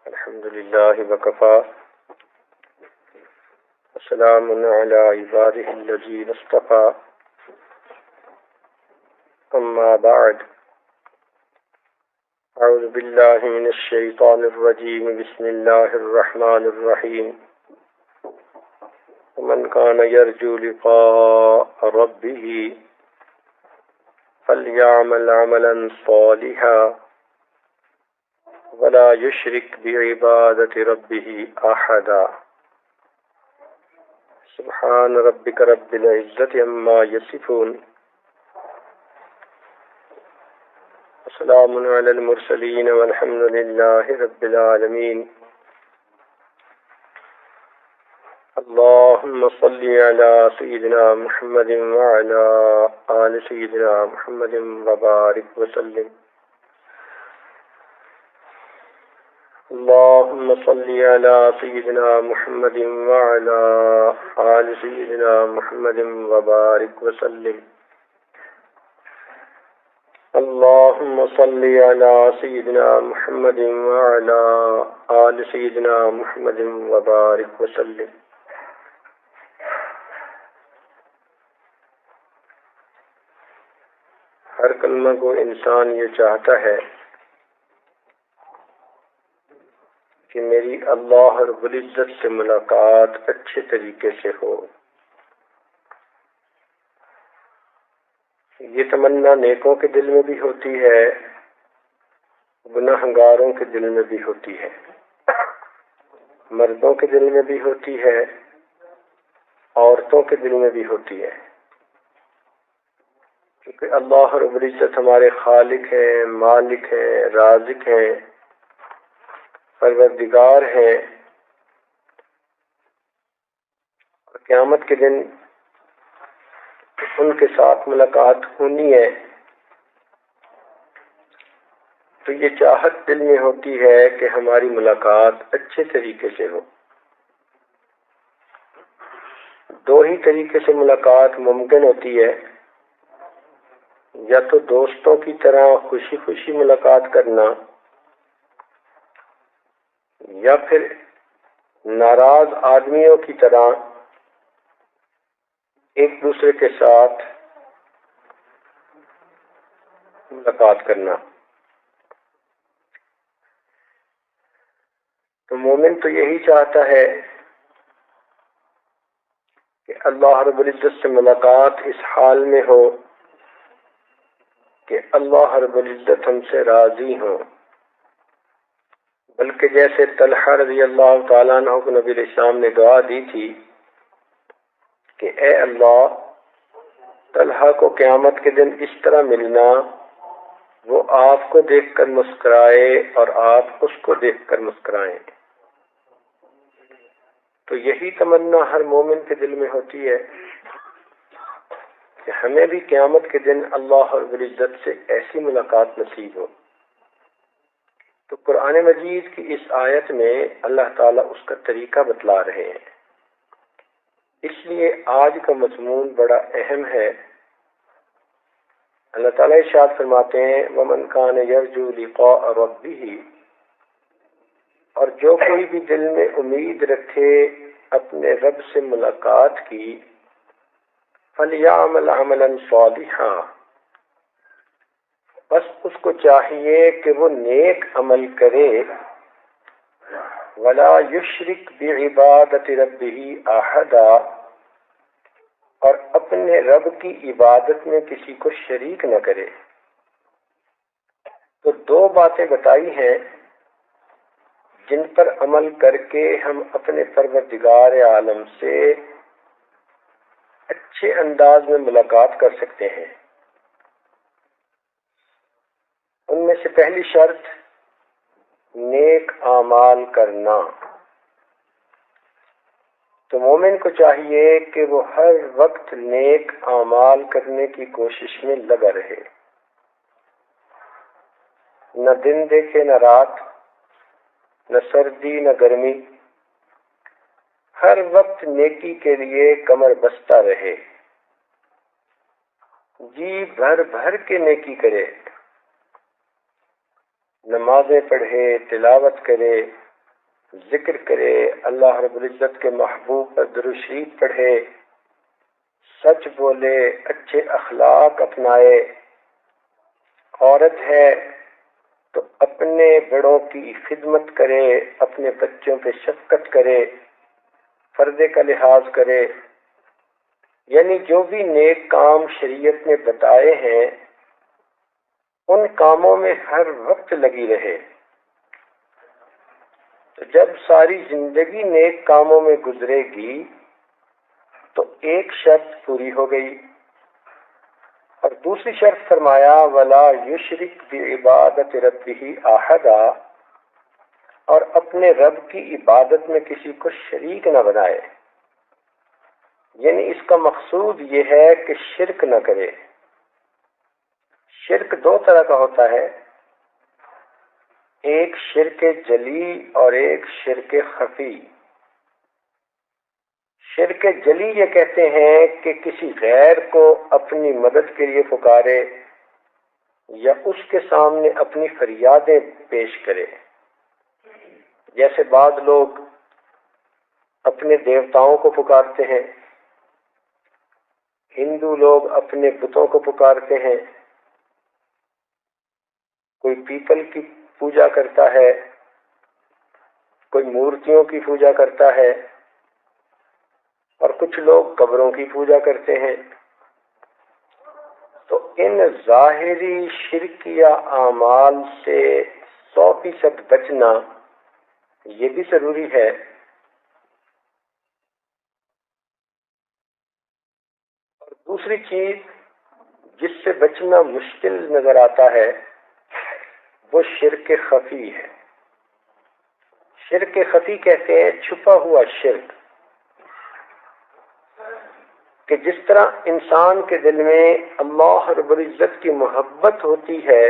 الحمد لله وكفى وسلام على عباده الذين اصطفى أما بعد أعوذ بالله من الشيطان الرجيم بسم الله الرحمن الرحيم ومن كان يرجو لقاء ربه فليعمل عملا صالحا ولا يشرك بعبادة ربه أحدا سبحان ربك رب العزة عما يصفون وسلام على المرسلين والحمد لله رب العالمين اللهم صل على سيدنا محمد وعلى آل سيدنا محمد وبارك وسلم اللهم صل على سيدنا محمد وعلى آل سيدنا محمد وبارك وسلم اللهم صل على سيدنا محمد وعلى آل سيدنا محمد وبارك وسلم ہر کلمہ کو انسان یہ چاہتا ہے کہ میری اللہ رب العزت سے ملاقات اچھے طریقے سے ہو. یہ تمنا نیکوں کے دل میں بھی ہوتی ہے، گناہگاروں کے دل میں بھی ہوتی ہے، مردوں کے دل میں بھی ہوتی ہے، عورتوں کے دل میں بھی ہوتی ہے. کیونکہ اللہ رب العزت ہمارے خالق ہیں، مالک ہیں، رازق ہیں، پروردگار ہیں، اور قیامت کے دن ان کے ساتھ ملاقات ہونی ہے تو یہ چاہت دل میں ہوتی ہے کہ ہماری ملاقات اچھے طریقے سے ہو. دو ہی طریقے سے ملاقات ممکن ہوتی ہے، یا تو دوستوں کی طرح خوشی خوشی ملاقات کرنا، یا پھر ناراض آدمیوں کی طرح ایک دوسرے کے ساتھ ملاقات کرنا. تو مومن تو یہی چاہتا ہے کہ اللہ رب العزت سے ملاقات اس حال میں ہو کہ اللہ رب العزت ہم سے راضی ہوں. بلکہ جیسے طلحہ رضی اللہ تعالیٰ عنہ کو نبی علیہ السلام نے دعا دی تھی کہ اے اللہ، طلحہ کو قیامت کے دن اس طرح ملنا وہ آپ کو دیکھ کر مسکرائے اور آپ اس کو دیکھ کر مسکرائیں. تو یہی تمنا ہر مومن کے دل میں ہوتی ہے کہ ہمیں بھی قیامت کے دن اللہ رب العزت سے ایسی ملاقات نصیب ہو. تو قرآن مجید کی اس آیت میں اللہ تعالیٰ اس کا طریقہ بتلا رہے ہیں. اس لیے آج کا مضمون بڑا اہم ہے. اللہ تعالیٰ ارشاد فرماتے ہیں وَمَنْ كَانَ يَرْجُو لِقَاءَ رَبِّهِ، اور جو کوئی بھی دل میں امید رکھے اپنے رب سے ملاقات کی، فَلْيَعْمَلْ عَمَلًا صَالِحًا، بس اس کو چاہیے کہ وہ نیک عمل کرے، وَلَا يُشْرِكْ بِعِبَادَةِ رَبِّهِ أَحَدًا، اور اپنے رب کی عبادت میں کسی کو شریک نہ کرے. تو دو باتیں بتائی ہیں جن پر عمل کر کے ہم اپنے پروردگار عالم سے اچھے انداز میں ملاقات کر سکتے ہیں. ان میں سے پہلی شرط نیک اعمال کرنا. تو مومن کو چاہیے کہ وہ ہر وقت نیک اعمال کرنے کی کوشش میں لگا رہے، نہ دن دیکھے نہ رات، نہ سردی نہ گرمی، ہر وقت نیکی کے لیے کمر بستہ رہے، جی بھر بھر کے نیکی کرے، نمازیں پڑھے، تلاوت کرے، ذکر کرے، اللہ رب العزت کے محبوب پر درود شریف پڑھے، سچ بولے، اچھے اخلاق اپنائے۔ عورت ہے تو اپنے بڑوں کی خدمت کرے، اپنے بچوں پہ شفقت کرے، پردے کا لحاظ کرے، یعنی جو بھی نیک کام شریعت نے بتائے ہیں ان کاموں میں ہر وقت لگی رہے۔ تو جب ساری زندگی نیک کاموں میں گزرے گی تو ایک شرط پوری ہو گئی، اور دوسری شرط فرمایا وَلَا يُشْرِكْ بِعِبَادَةِ رَبِّهِ أَحَدًا، اور اپنے رب کی عبادت میں کسی کو شریک نہ بنائے۔ یعنی اس کا مقصود یہ ہے کہ شرک نہ کرے۔ شرک دو طرح کا ہوتا ہے، ایک شرک جلی اور ایک شرک خفی۔ شرک جلی یہ کہتے ہیں کہ کسی غیر کو اپنی مدد کے لیے پکارے یا اس کے سامنے اپنی فریادیں پیش کرے، جیسے بعض لوگ اپنے دیوتاؤں کو پکارتے ہیں، ہندو لوگ اپنے بتوں کو پکارتے ہیں، کوئی پیپل کی پوجا کرتا ہے، کوئی مورتیوں کی پوجا کرتا ہے، اور کچھ لوگ قبروں کی پوجا کرتے ہیں۔ تو ان ظاہری شرکیہ اعمال سے 100% بچنا یہ بھی ضروری ہے۔ اور دوسری چیز جس سے بچنا مشکل نظر آتا ہے وہ شرک خفی ہے۔ شرک خفی کہتے ہیں چھپا ہوا شرک، کہ جس طرح انسان کے دل میں اللہ رب العزت کی محبت ہوتی ہے،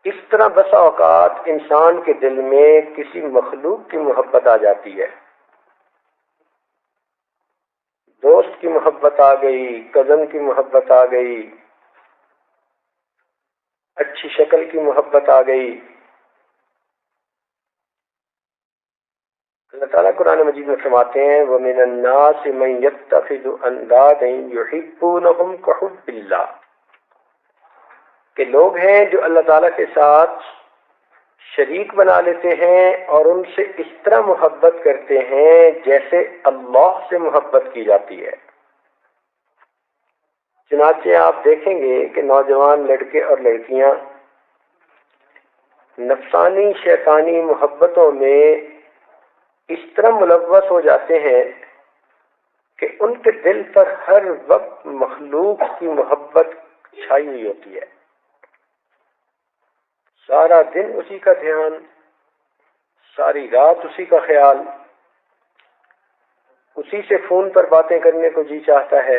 اس طرح بسا اوقات انسان کے دل میں کسی مخلوق کی محبت آ جاتی ہے۔ دوست کی محبت آ گئی، کزن کی محبت آ گئی، اچھی شکل کی محبت آ گئی۔ اللہ تعالیٰ قرآن مجید میں فرماتے ہیں وَمِنَ النَّاسِ مَن يَتَّخِذُ أَندَادًا يُحِبُّونَهُمْ كَحُبِّ اللَّهِ، کہ لوگ ہیں جو اللہ تعالیٰ کے ساتھ شریک بنا لیتے ہیں اور ان سے اس طرح محبت کرتے ہیں جیسے اللہ سے محبت کی جاتی ہے۔ چنانچہ آپ دیکھیں گے کہ نوجوان لڑکے اور لڑکیاں نفسانی شیطانی محبتوں میں اس طرح ملوث ہو جاتے ہیں کہ ان کے دل پر ہر وقت مخلوق کی محبت چھائی ہوئی ہوتی ہے، سارا دن اسی کا دھیان، ساری رات اسی کا خیال، اسی سے فون پر باتیں کرنے کو جی چاہتا ہے،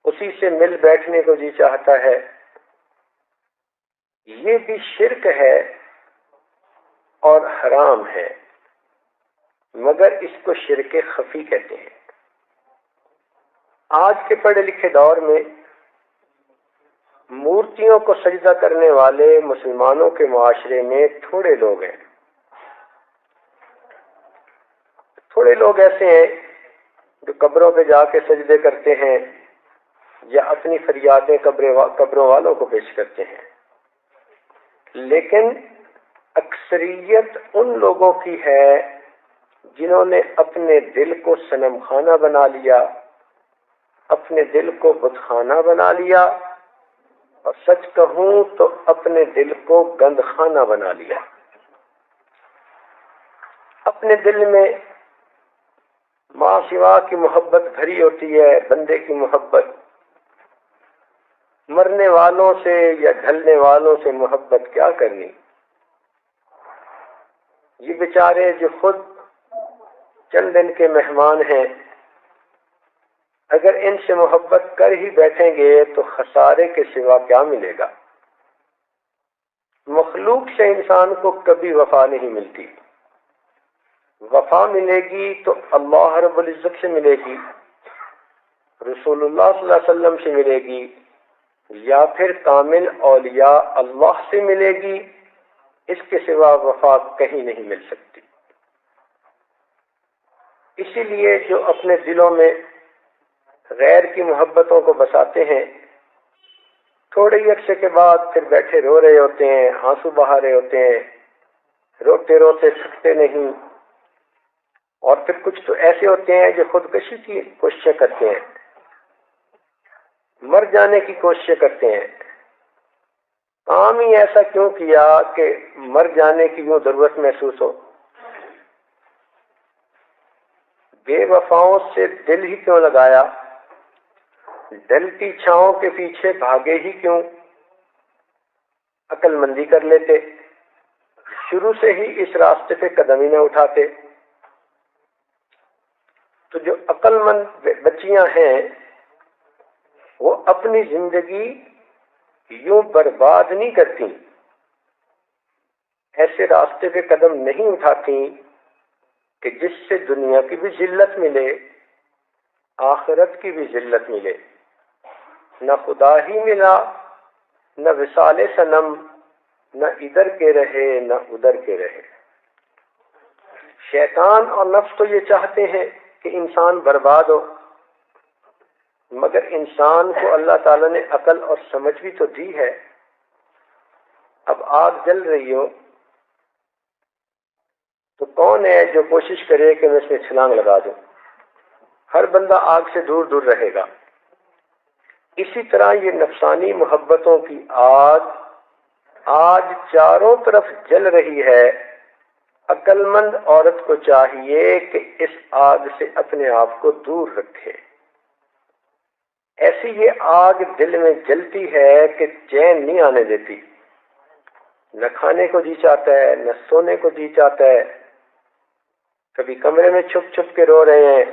اسی سے مل بیٹھنے کو جی چاہتا ہے۔ یہ بھی شرک ہے اور حرام ہے، مگر اس کو شرک خفی کہتے ہیں۔ آج کے پڑھے لکھے دور میں مورتیوں کو سجدہ کرنے والے مسلمانوں کے معاشرے میں تھوڑے لوگ ہیں۔ تھوڑے لوگ ایسے ہیں جو قبروں پہ جا کے سجدے کرتے ہیں یا اپنی فریادیں قبروں والوں کو پیش کرتے ہیں، لیکن اکثریت ان لوگوں کی ہے جنہوں نے اپنے دل کو صنم خانہ بنا لیا، اپنے دل کو بت خانہ بنا لیا، اور سچ کہوں تو اپنے دل کو گند خانہ بنا لیا۔ اپنے دل میں ماں سوا کی محبت بھری ہوتی ہے، بندے کی محبت، مرنے والوں سے یا ڈھلنے والوں سے محبت کیا کرنی۔ یہ بیچارے جو خود چند دن کے مہمان ہیں، اگر ان سے محبت کر ہی بیٹھیں گے تو خسارے کے سوا کیا ملے گا۔ مخلوق سے انسان کو کبھی وفا نہیں ملتی، وفا ملے گی تو اللہ رب العزت سے ملے گی، رسول اللہ صلی اللہ علیہ وسلم سے ملے گی، یا پھر کامل اولیاء اللہ سے ملے گی۔ اس کے سوا وفا کہیں نہیں مل سکتی۔ اسی لیے جو اپنے دلوں میں غیر کی محبتوں کو بساتے ہیں، تھوڑے ہی عرصے کے بعد پھر بیٹھے رو رہے ہوتے ہیں، آنسو بہا رہے ہوتے ہیں، روتے روتے تھکتے نہیں، اور پھر کچھ تو ایسے ہوتے ہیں جو خودکشی کی کوششیں کرتے ہیں، مر جانے کی کوششیں کرتے ہیں۔ کام ہی ایسا کیوں کیا کہ مر جانے کی یوں ضرورت محسوس ہو؟ بے وفاؤں سے دل ہی کیوں لگایا؟ ڈلتی چھاؤں کے پیچھے بھاگے ہی کیوں؟ عقل مندی کر لیتے، شروع سے ہی اس راستے پہ قدم ہی نہ اٹھاتے۔ تو جو عقل مند بچیاں ہیں وہ اپنی زندگی یوں برباد نہیں کرتی، ایسے راستے پہ قدم نہیں اٹھاتی کہ جس سے دنیا کی بھی ذلت ملے، آخرت کی بھی ذلت ملے۔ نہ خدا ہی ملا، نہ وصال صنم، نہ ادھر کے رہے نہ ادھر کے رہے۔ شیطان اور نفس تو یہ چاہتے ہیں کہ انسان برباد ہو، مگر انسان کو اللہ تعالیٰ نے عقل اور سمجھ بھی تو دی ہے۔ اب آگ جل رہی ہو تو کون ہے جو کوشش کرے کہ میں اس میں چھلانگ لگا دوں؟ ہر بندہ آگ سے دور دور رہے گا۔ اسی طرح یہ نفسانی محبتوں کی آگ آج چاروں طرف جل رہی ہے۔ عقل مند عورت کو چاہیے کہ اس آگ سے اپنے آپ کو دور رکھے۔ ایسی یہ آگ دل میں جلتی ہے کہ چین نہیں آنے دیتی، نہ کھانے کو جی چاہتا ہے، نہ سونے کو جی چاہتا ہے، کبھی کمرے میں چھپ چھپ کے رو رہے ہیں،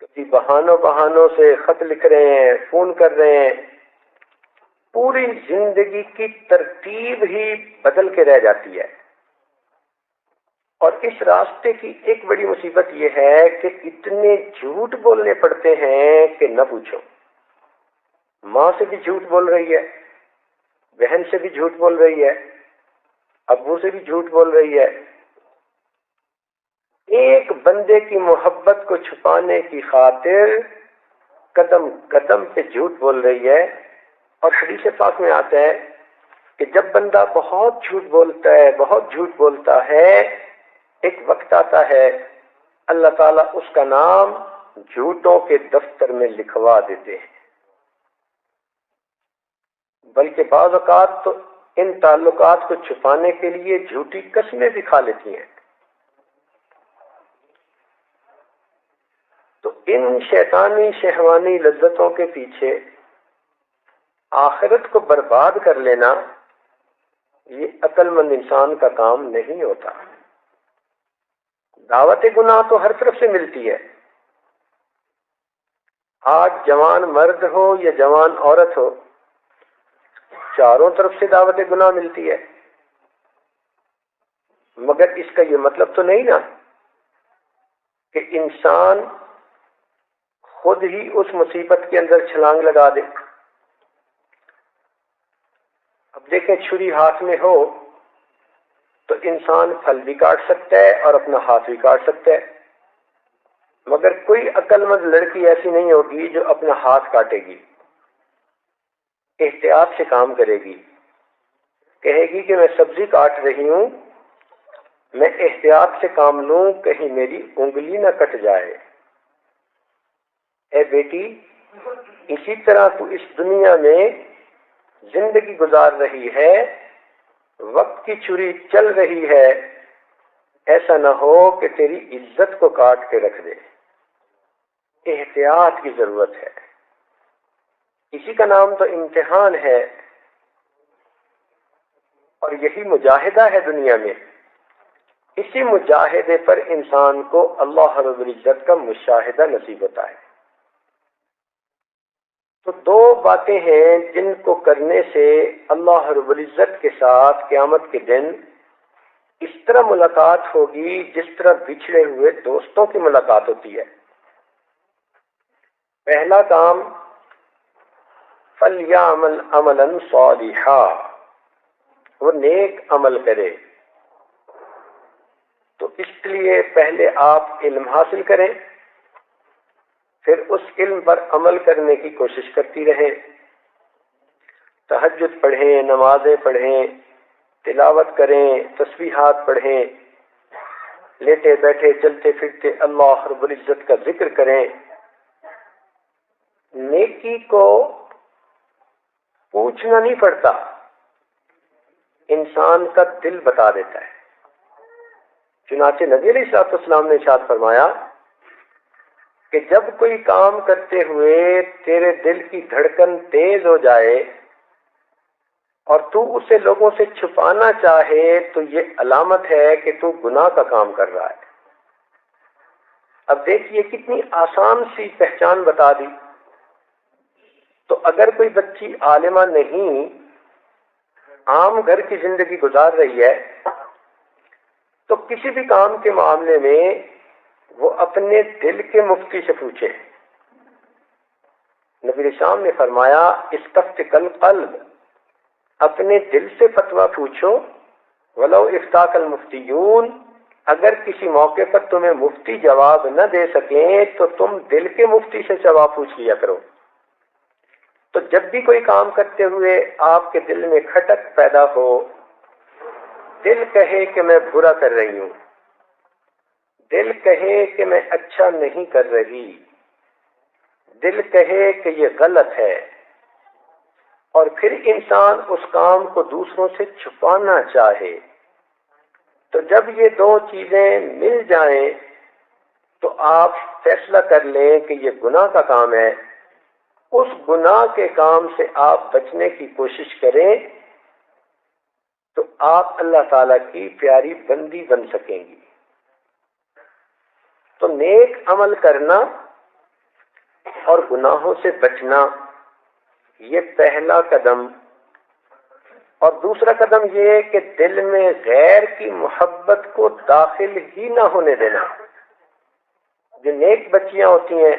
کبھی بہانوں سے خط لکھ رہے ہیں، فون کر رہے ہیں، پوری زندگی کی ترتیب ہی بدل کے رہ جاتی ہے۔ اور اس راستے کی ایک بڑی مصیبت یہ ہے کہ اتنے جھوٹ بولنے پڑتے ہیں کہ نہ پوچھو۔ ماں سے بھی جھوٹ بول رہی ہے، بہن سے بھی جھوٹ بول رہی ہے، ابو سے بھی جھوٹ بول رہی ہے، ایک بندے کی محبت کو چھپانے کی خاطر قدم قدم پہ جھوٹ بول رہی ہے۔ اور حدیث پاک میں آتا ہے کہ جب بندہ بہت جھوٹ بولتا ہے ایک وقت آتا ہے اللہ تعالیٰ اس کا نام جھوٹوں کے دفتر میں لکھوا دیتے ہیں، بلکہ بعض اوقات تو ان تعلقات کو چھپانے کے لیے جھوٹی قسمیں بھی کھا لیتی ہیں۔ تو ان شیطانی شہوانی لذتوں کے پیچھے آخرت کو برباد کر لینا یہ عقل مند انسان کا کام نہیں ہوتا۔ دعوت گناہ تو ہر طرف سے ملتی ہے۔ آج جوان مرد ہو یا جوان عورت ہو، چاروں طرف سے دعوت گناہ ملتی ہے، مگر اس کا یہ مطلب تو نہیں نا کہ انسان خود ہی اس مصیبت کے اندر چھلانگ لگا دے۔ اب دیکھیں، چھری ہاتھ میں ہو تو انسان پھل بھی کاٹ سکتا ہے اور اپنا ہاتھ بھی کاٹ سکتا ہے، مگر کوئی عقل مند لڑکی ایسی نہیں ہوگی جو اپنا ہاتھ کاٹے گی، احتیاط سے کام کرے گی، کہے گی کہ میں سبزی کاٹ رہی ہوں، میں احتیاط سے کام لوں کہیں میری انگلی نہ کٹ جائے۔ اے بیٹی، اسی طرح تو اس دنیا میں زندگی گزار رہی ہے، وقت کی چھری چل رہی ہے، ایسا نہ ہو کہ تیری عزت کو کاٹ کے رکھ دے۔ احتیاط کی ضرورت ہے، اسی کا نام تو امتحان ہے، اور یہی مجاہدہ ہے دنیا میں۔ اسی مجاہدے پر انسان کو اللہ رب العزت کا مشاہدہ نصیب ہوتا ہے۔ تو دو باتیں ہیں جن کو کرنے سے اللہ رب العزت کے ساتھ قیامت کے دن اس طرح ملاقات ہوگی جس طرح بچھڑے ہوئے دوستوں کی ملاقات ہوتی ہے۔ پہلا کام فَلْيَعْمَلْ عَمَلًا صَالِحًا، وہ نیک عمل کرے۔ تو اس لیے پہلے آپ علم حاصل کریں، پھر اس علم پر عمل کرنے کی کوشش کرتی رہیں، تہجد پڑھیں، نمازیں پڑھیں، تلاوت کریں، تسبیحات پڑھیں، لیٹے بیٹھے چلتے پھرتے اللہ رب العزت کا ذکر کریں۔ نیکی کو پوچھنا نہیں پڑتا، انسان کا دل بتا دیتا ہے۔ چنانچہ نبی علیہ الصلوۃ والسلام نے ارشاد فرمایا کہ جب کوئی کام کرتے ہوئے تیرے دل کی دھڑکن تیز ہو جائے اور تو اسے لوگوں سے چھپانا چاہے تو یہ علامت ہے کہ تو گناہ کا کام کر رہا ہے۔ اب دیکھیے کتنی آسان سی پہچان بتا دی۔ تو اگر کوئی بچی عالمہ نہیں، عام گھر کی زندگی گزار رہی ہے، تو کسی بھی کام کے معاملے میں وہ اپنے دل کے مفتی سے پوچھے۔ نبی اسلام نے فرمایا استفتق القلب، اپنے دل سے فتویٰ پوچھو، ولو افتاک المفتیون، اگر کسی موقع پر تمہیں مفتی جواب نہ دے سکیں تو تم دل کے مفتی سے جواب پوچھ لیا کرو۔ تو جب بھی کوئی کام کرتے ہوئے آپ کے دل میں کھٹک پیدا ہو، دل کہے کہ میں برا کر رہی ہوں، دل کہے کہ میں اچھا نہیں کر رہی، دل کہے کہ یہ غلط ہے، اور پھر انسان اس کام کو دوسروں سے چھپانا چاہے، تو جب یہ دو چیزیں مل جائیں تو آپ فیصلہ کر لیں کہ یہ گناہ کا کام ہے، اس گناہ کے کام سے آپ بچنے کی کوشش کریں، تو آپ اللہ تعالیٰ کی پیاری بندی بن سکیں گی۔ تو نیک عمل کرنا اور گناہوں سے بچنا، یہ پہلا قدم۔ اور دوسرا قدم یہ ہے کہ دل میں غیر کی محبت کو داخل ہی نہ ہونے دینا۔ جو نیک بچیاں ہوتی ہیں،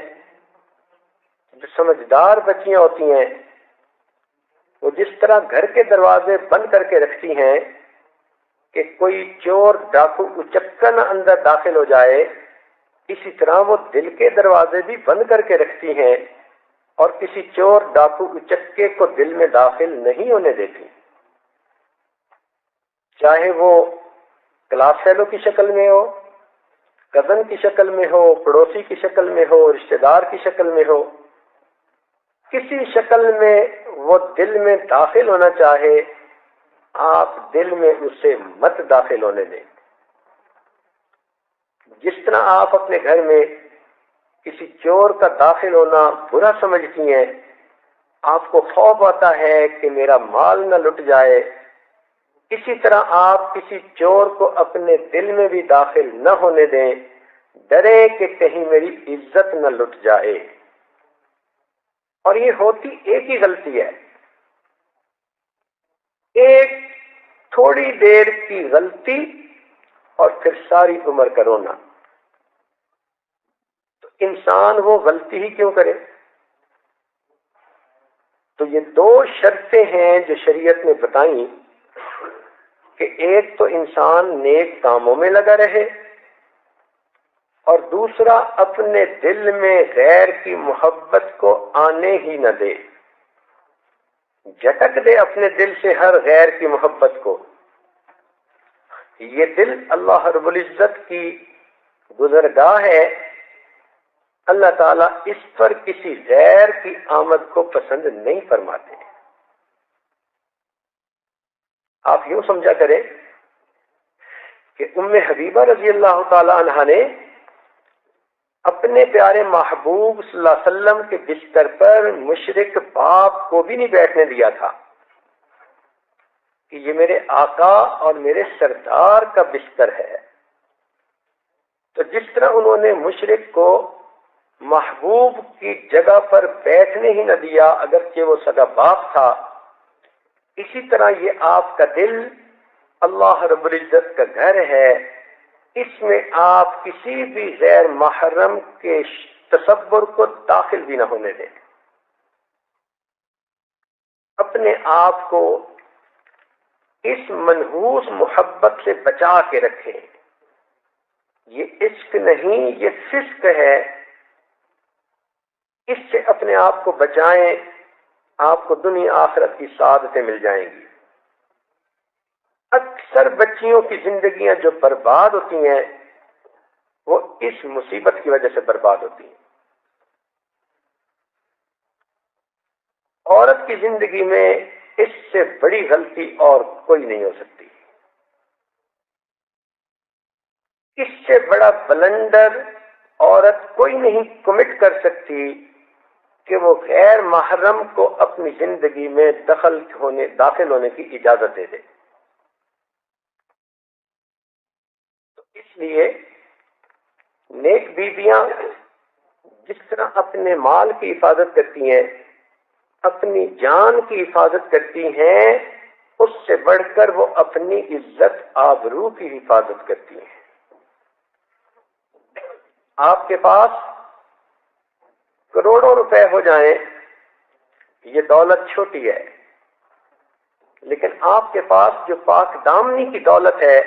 جو سمجھدار بچیاں ہوتی ہیں، وہ جس طرح گھر کے دروازے بند کر کے رکھتی ہیں کہ کوئی چور ڈاکو اچکا نہ اندر داخل ہو جائے، اسی طرح وہ دل کے دروازے بھی بند کر کے رکھتی ہیں اور کسی چور ڈاکو اچکے کو دل میں داخل نہیں ہونے دیتی، چاہے وہ کلاس فیلو کی شکل میں ہو، کزن کی شکل میں ہو، پڑوسی کی شکل میں ہو، رشتہ دار کی شکل میں ہو، کسی شکل میں وہ دل میں داخل ہونا چاہے، آپ دل میں اسے مت داخل ہونے دیں۔ جس طرح آپ اپنے گھر میں کسی چور کا داخل ہونا برا سمجھتی ہیں، آپ کو خوف آتا ہے کہ میرا مال نہ لٹ جائے، اسی طرح آپ کسی چور کو اپنے دل میں بھی داخل نہ ہونے دیں، ڈرے کہ کہیں میری عزت نہ لٹ جائے۔ اور یہ ہوتی ایک ہی غلطی ہے، ایک تھوڑی دیر کی غلطی اور پھر ساری عمر کا رونا۔ تو انسان وہ غلطی ہی کیوں کرے؟ تو یہ دو شرطیں ہیں جو شریعت نے بتائیں کہ ایک تو انسان نیک کاموں میں لگا رہے، اور دوسرا اپنے دل میں غیر کی محبت کو آنے ہی نہ دے، جھٹک دے اپنے دل سے ہر غیر کی محبت کو۔ یہ دل اللہ رب العزت کی گزرگاہ ہے، اللہ تعالیٰ اس پر کسی غیر کی آمد کو پسند نہیں فرماتے۔ آپ یوں سمجھا کریں کہ ام حبیبہ رضی اللہ تعالی عنہا نے اپنے پیارے محبوب صلی اللہ علیہ وسلم کے بستر پر مشرک باپ کو بھی نہیں بیٹھنے دیا تھا کہ یہ میرے آقا اور میرے سردار کا بستر ہے۔ تو جس طرح انہوں نے مشرک کو محبوب کی جگہ پر بیٹھنے ہی نہ دیا اگرچہ وہ سگا باپ تھا، اسی طرح یہ آپ کا دل اللہ رب العزت کا گھر ہے، اس میں آپ کسی بھی غیر محرم کے تصور کو داخل بھی نہ ہونے دیں۔ اپنے آپ کو اس منحوس محبت سے بچا کے رکھیں. یہ عشق نہیں، یہ فسق ہے. اس سے اپنے آپ کو بچائیں، آپ کو دنیا آخرت کی سعادتیں مل جائیں گی. اکثر بچیوں کی زندگیاں جو برباد ہوتی ہیں وہ اس مصیبت کی وجہ سے برباد ہوتی ہیں. عورت کی زندگی میں اس سے بڑی غلطی اور کوئی نہیں ہو سکتی. اس سے بڑا بلنڈر عورت کوئی نہیں کمٹ کر سکتی کہ وہ غیر محرم کو اپنی زندگی میں داخل ہونے کی اجازت دے دے. تو اس لیے نیک بیویاں جس طرح اپنے مال کی حفاظت کرتی ہیں، اپنی جان کی حفاظت کرتی ہیں، اس سے بڑھ کر وہ اپنی عزت آبرو کی حفاظت کرتی ہیں. آپ کے پاس کروڑوں روپے ہو جائیں، یہ دولت چھوٹی ہے، لیکن آپ کے پاس جو پاک دامنی کی دولت ہے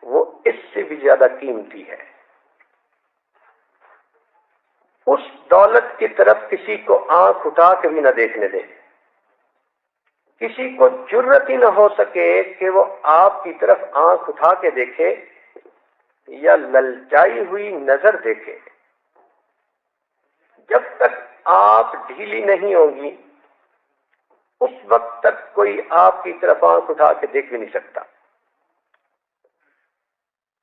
وہ اس سے بھی زیادہ قیمتی ہے. اس دولت کی طرف کسی کو آنکھ اٹھا کے بھی نہ دیکھنے دیں. کسی کو جرت ہی نہ ہو سکے کہ وہ آپ کی طرف آنکھ اٹھا کے دیکھے یا للچائی ہوئی نظر دیکھے. جب تک آپ ڈھیلی نہیں ہوں گی اس وقت تک کوئی آپ کی طرف آنکھ اٹھا کے دیکھ بھی نہیں سکتا.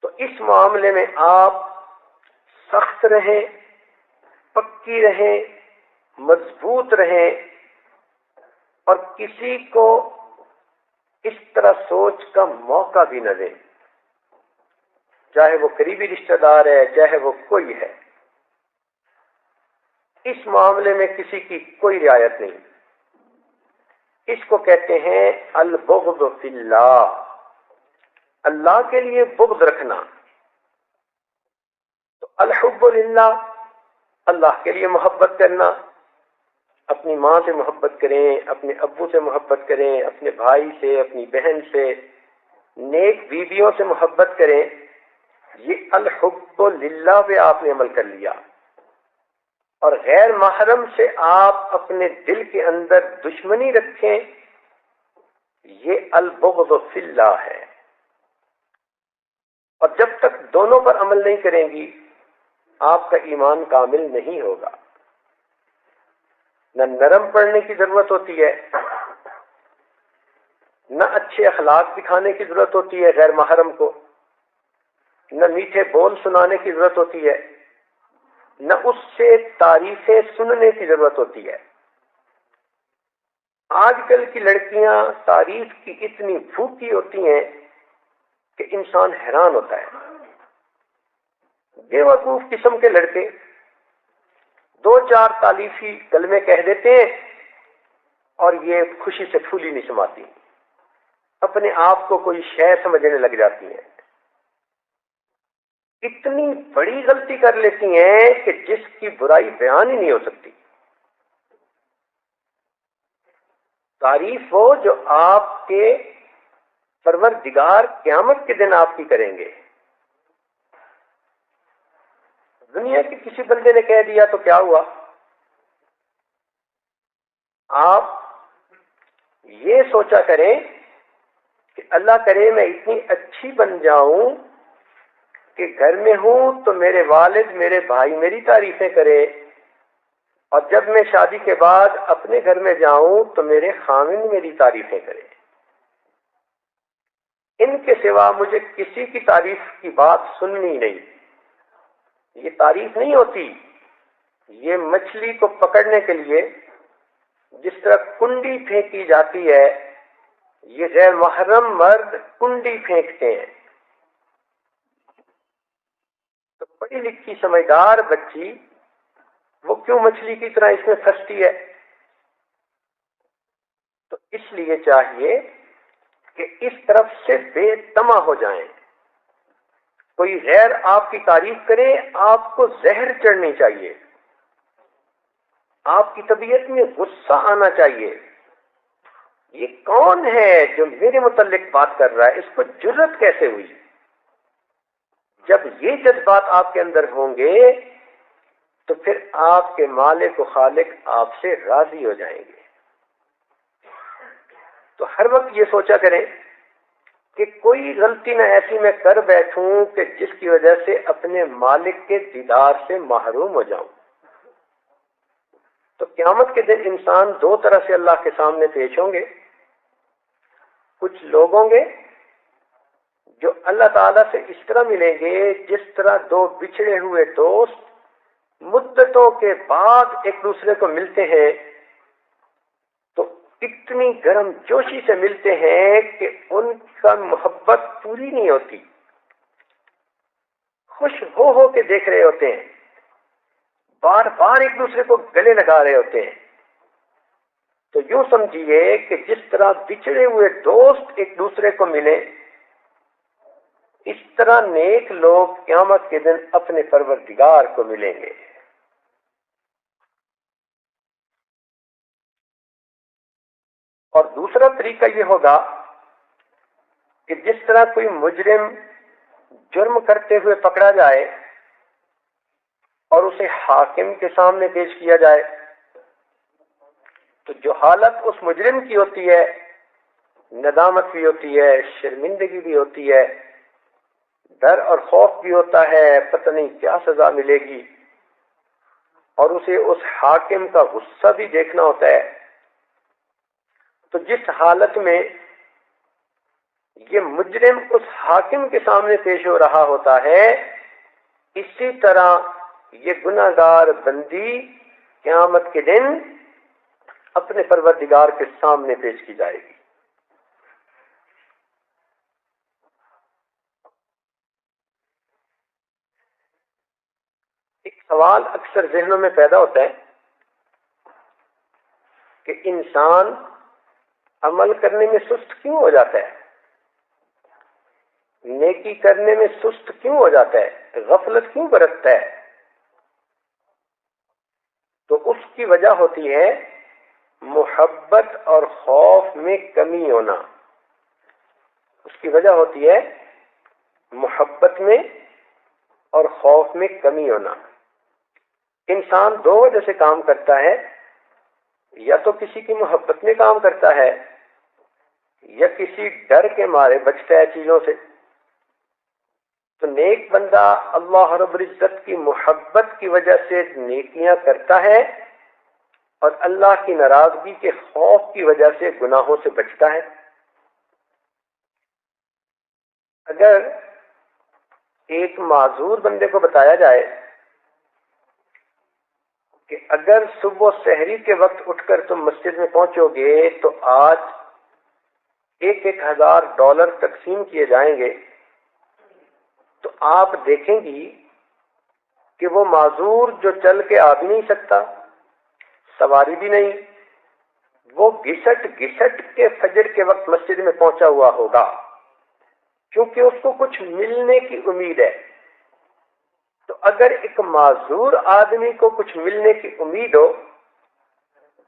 تو اس معاملے میں آپ سخت رہیں، پکی رہیں، مضبوط رہیں، اور کسی کو اس طرح سوچ کا موقع بھی نہ دیں، چاہے وہ قریبی رشتہ دار ہے، چاہے وہ کوئی ہے. اس معاملے میں کسی کی کوئی رعایت نہیں. اس کو کہتے ہیں البغض فی اللہ، اللہ کے لیے بغض رکھنا. تو الحب للہ، اللہ کے لیے محبت کرنا. اپنی ماں سے محبت کریں، اپنے ابو سے محبت کریں، اپنے بھائی سے، اپنی بہن سے، نیک بیویوں سے محبت کریں. یہ الحب للہ پہ آپ نے عمل کر لیا. اور غیر محرم سے آپ اپنے دل کے اندر دشمنی رکھیں، یہ البغض فی اللہ ہے. اور جب تک دونوں پر عمل نہیں کریں گی آپ کا ایمان کامل نہیں ہوگا. نہ نرم پڑنے کی ضرورت ہوتی ہے، نہ اچھے اخلاق دکھانے کی ضرورت ہوتی ہے غیر محرم کو، نہ میٹھے بول سنانے کی ضرورت ہوتی ہے، نہ اس سے تعریفیں سننے کی ضرورت ہوتی ہے. آج کل کی لڑکیاں تعریف کی اتنی بھوکی ہوتی ہیں کہ انسان حیران ہوتا ہے. بے وقوف قسم کے لڑکے دو چار تعریفی کلمے کہہ دیتے ہیں اور یہ خوشی سے پھولی نہیں سماتی، اپنے آپ کو کوئی شے سمجھنے لگ جاتی ہیں. اتنی بڑی غلطی کر لیتی ہیں کہ جس کی برائی بیان ہی نہیں ہو سکتی. تعریف وہ جو آپ کے پروردگار قیامت کے دن آپ کی کریں گے. دنیا کے کسی بندے نے کہہ دیا تو کیا ہوا؟ آپ یہ سوچا کریں کہ اللہ کرے میں اتنی اچھی بن جاؤں کہ گھر میں ہوں تو میرے والد میرے بھائی میری تعریفیں کرے، اور جب میں شادی کے بعد اپنے گھر میں جاؤں تو میرے خاوند میری تعریفیں کرے. ان کے سوا مجھے کسی کی تعریف کی بات سننی نہیں. یہ تعریف نہیں ہوتی. یہ مچھلی کو پکڑنے کے لیے جس طرح کنڈی پھینکی جاتی ہے، یہ غیر محرم مرد کنڈی پھینکتے ہیں. تو پڑھی لکھی سمجھدار بچی وہ کیوں مچھلی کی طرح اس میں پھنستی ہے؟ تو اس لیے چاہیے کہ اس طرف سے بے طمع ہو جائیں. کوئی غیر آپ کی تعریف کرے آپ کو زہر چڑھنی چاہیے، آپ کی طبیعت میں غصہ آنا چاہیے. یہ کون ہے جو میرے متعلق بات کر رہا ہے، اس کو جرت کیسے ہوئی؟ جب یہ جذبات آپ کے اندر ہوں گے تو پھر آپ کے مالک و خالق آپ سے راضی ہو جائیں گے۔ تو ہر وقت یہ سوچا کریں کہ کوئی غلطی نہ ایسی میں کر بیٹھوں کہ جس کی وجہ سے اپنے مالک کے دیدار سے محروم ہو جاؤں۔ تو قیامت کے دن انسان دو طرح سے اللہ کے سامنے پیش ہوں گے۔ کچھ لوگ ہوں گے جو اللہ تعالیٰ سے اس طرح ملیں گے جس طرح دو بچھڑے ہوئے دوست مدتوں کے بعد ایک دوسرے کو ملتے ہیں تو اتنی گرم جوشی سے ملتے ہیں کہ ان کا محبت پوری نہیں ہوتی، خوش ہو کے دیکھ رہے ہوتے ہیں، بار بار ایک دوسرے کو گلے لگا رہے ہوتے ہیں۔ تو یوں سمجھیے کہ جس طرح بچھڑے ہوئے دوست ایک دوسرے کو ملے، اس طرح نیک لوگ قیامت کے دن اپنے پروردگار کو ملیں گے۔ اور دوسرا طریقہ یہ ہوگا کہ جس طرح کوئی مجرم جرم کرتے ہوئے پکڑا جائے اور اسے حاکم کے سامنے پیش کیا جائے تو جو حالت اس مجرم کی ہوتی ہے، ندامت بھی ہوتی ہے، شرمندگی بھی ہوتی ہے، ڈر اور خوف بھی ہوتا ہے، پتہ نہیں کیا سزا ملے گی، اور اسے اس حاکم کا غصہ بھی دیکھنا ہوتا ہے۔ تو جس حالت میں یہ مجرم اس حاکم کے سامنے پیش ہو رہا ہوتا ہے، اسی طرح یہ گناہگار بندی قیامت کے دن اپنے پروردگار کے سامنے پیش کی جائے گی۔ ایک سوال اکثر ذہنوں میں پیدا ہوتا ہے کہ انسان عمل کرنے میں سست کیوں ہو جاتا ہے، نیکی کرنے میں سست کیوں ہو جاتا ہے، غفلت کیوں برتتا ہے؟ تو اس کی وجہ ہوتی ہے محبت اور خوف میں کمی ہونا۔ اس کی وجہ ہوتی ہے محبت میں اور خوف میں کمی ہونا۔ انسان دو وجہ سے کام کرتا ہے، یا تو کسی کی محبت میں کام کرتا ہے یا کسی ڈر کے مارے بچتا ہے چیزوں سے۔ تو نیک بندہ اللہ رب العزت کی محبت کی وجہ سے نیکیاں کرتا ہے اور اللہ کی ناراضگی کے خوف کی وجہ سے گناہوں سے بچتا ہے۔ اگر ایک معذور بندے کو بتایا جائے کہ اگر صبح سحری کے وقت اٹھ کر تم مسجد میں پہنچو گے تو آج 1,000 ڈالر تقسیم کیے جائیں گے، تو آپ دیکھیں گی کہ وہ معذور جو چل کے آ بھی نہیں سکتا، سواری بھی نہیں، وہ گھسٹ گھسٹ کے فجر کے وقت مسجد میں پہنچا ہوا ہوگا، کیونکہ اس کو کچھ ملنے کی امید ہے۔ تو اگر ایک معذور آدمی کو کچھ ملنے کی امید ہو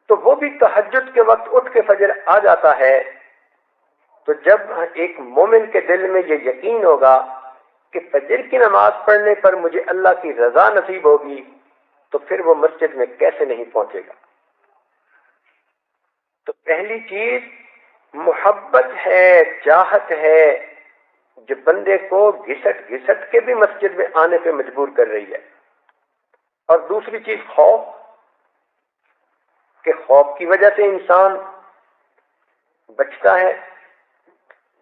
تو وہ بھی تہجد کے وقت اٹھ کے فجر آ جاتا ہے۔ تو جب ایک مومن کے دل میں یہ یقین ہوگا کہ فجر کی نماز پڑھنے پر مجھے اللہ کی رضا نصیب ہوگی، تو پھر وہ مسجد میں کیسے نہیں پہنچے گا؟ تو پہلی چیز محبت ہے، چاہت ہے، جو بندے کو گھسٹ گھسٹ کے بھی مسجد میں آنے پہ مجبور کر رہی ہے۔ اور دوسری چیز خوف، کہ خوف کی وجہ سے انسان بچتا ہے۔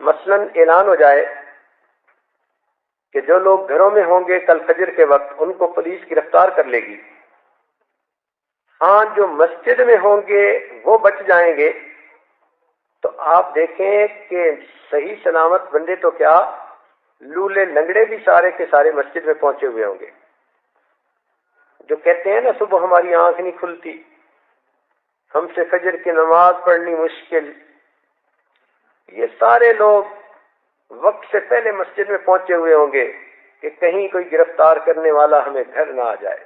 مثلا اعلان ہو جائے کہ جو لوگ گھروں میں ہوں گے کل فجر کے وقت ان کو پولیس گرفتار کر لے گی، ہاں جو مسجد میں ہوں گے وہ بچ جائیں گے۔ تو آپ دیکھیں کہ صحیح سلامت بندے تو کیا، لولے لنگڑے بھی سارے کے سارے مسجد میں پہنچے ہوئے ہوں گے۔ جو کہتے ہیں نا صبح ہماری آنکھ نہیں کھلتی، ہم سے فجر کی نماز پڑھنی مشکل، یہ سارے لوگ وقت سے پہلے مسجد میں پہنچے ہوئے ہوں گے کہ کہیں کوئی گرفتار کرنے والا ہمیں گھر نہ آ جائے۔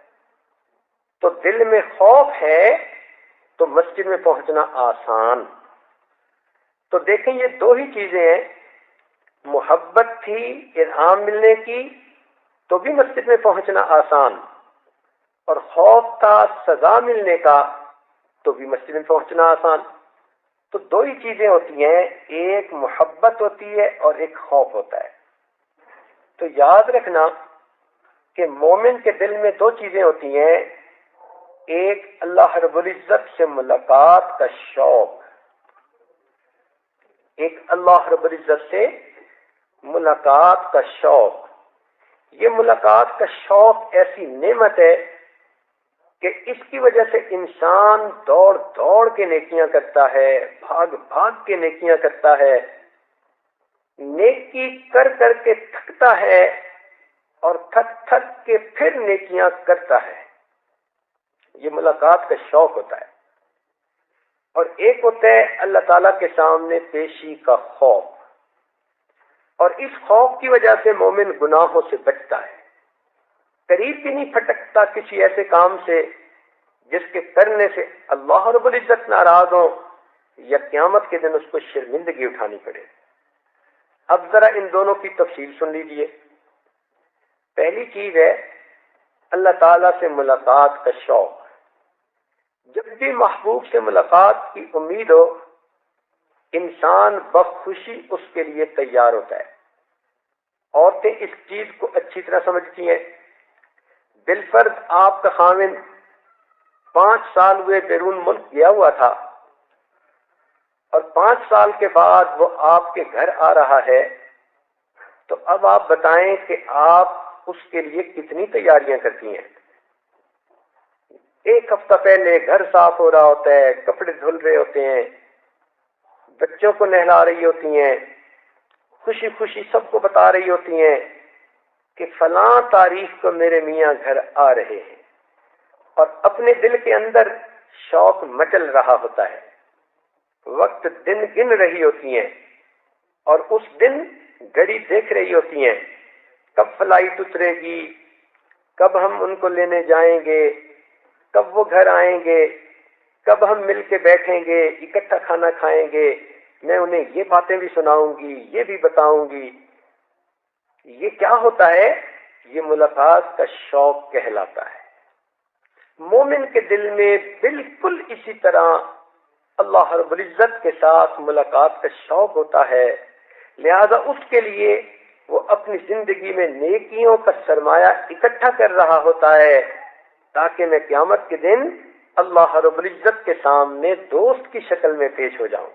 تو دل میں خوف ہے تو مسجد میں پہنچنا آسان، تو دیکھیں یہ دو ہی چیزیں ہیں، محبت تھی انعام ملنے کی تو بھی مسجد میں پہنچنا آسان، اور خوف تھا سزا ملنے کا تو بھی مسجد میں پہنچنا آسان۔ تو دو ہی چیزیں ہوتی ہیں، ایک محبت ہوتی ہے اور ایک خوف ہوتا ہے۔ تو یاد رکھنا کہ مومن کے دل میں دو چیزیں ہوتی ہیں، ایک اللہ رب العزت سے ملاقات کا شوق، ایک اللہ رب العزت سے ملاقات کا شوق۔ یہ ملاقات کا شوق ایسی نعمت ہے کہ اس کی وجہ سے انسان دوڑ دوڑ کے نیکیاں کرتا ہے، بھاگ بھاگ کے نیکیاں کرتا ہے، نیکی کر کر کے تھکتا ہے اور تھک تھک کے پھر نیکیاں کرتا ہے۔ یہ ملاقات کا شوق ہوتا ہے۔ اور ایک ہوتا ہے اللہ تعالیٰ کے سامنے پیشی کا خوف، اور اس خوف کی وجہ سے مومن گناہوں سے بچتا ہے، قریب بھی نہیں پھٹکتا کسی ایسے کام سے جس کے کرنے سے اللہ رب العزت ناراض ہو یا قیامت کے دن اس کو شرمندگی اٹھانی پڑے۔ اب ذرا ان دونوں کی تفصیل سن لیجئے۔ پہلی چیز ہے اللہ تعالیٰ سے ملاقات کا شوق۔ جب بھی محبوب سے ملاقات کی امید ہو، انسان بخوشی اس کے لیے تیار ہوتا ہے۔ عورتیں اس چیز کو اچھی طرح سمجھتی ہیں۔ بالفرض آپ کا خاوند 5 سال ہوئے بیرون ملک گیا ہوا تھا، اور 5 سال کے بعد وہ آپ کے گھر آ رہا ہے، تو اب آپ بتائیں کہ آپ اس کے لیے کتنی تیاریاں کرتی ہیں۔ 1 ہفتہ پہلے گھر صاف ہو رہا ہوتا ہے، کپڑے دھل رہے ہوتے ہیں، بچوں کو نہلا رہی ہوتی ہیں، خوشی خوشی سب کو بتا رہی ہوتی ہیں کہ فلاں تاریخ کو میرے میاں گھر آ رہے ہیں، اور اپنے دل کے اندر شوق مچل رہا ہوتا ہے، وقت دن گن رہی ہوتی ہیں، اور اس دن گھڑی دیکھ رہی ہوتی ہیں کب فلائٹ اترے گی، کب ہم ان کو لینے جائیں گے، کب وہ گھر آئیں گے، کب ہم مل کے بیٹھیں گے، اکٹھا کھانا کھائیں گے، میں انہیں یہ باتیں بھی سناؤں گی، یہ بھی بتاؤں گی۔ یہ کیا ہوتا ہے؟ یہ ملاقات کا شوق کہلاتا ہے۔ مومن کے دل میں بالکل اسی طرح اللہ رب العزت کے ساتھ ملاقات کا شوق ہوتا ہے، لہذا اس کے لیے وہ اپنی زندگی میں نیکیوں کا سرمایہ اکٹھا کر رہا ہوتا ہے تاکہ میں قیامت کے دن اللہ رب العزت کے سامنے دوست کی شکل میں پیش ہو جاؤں۔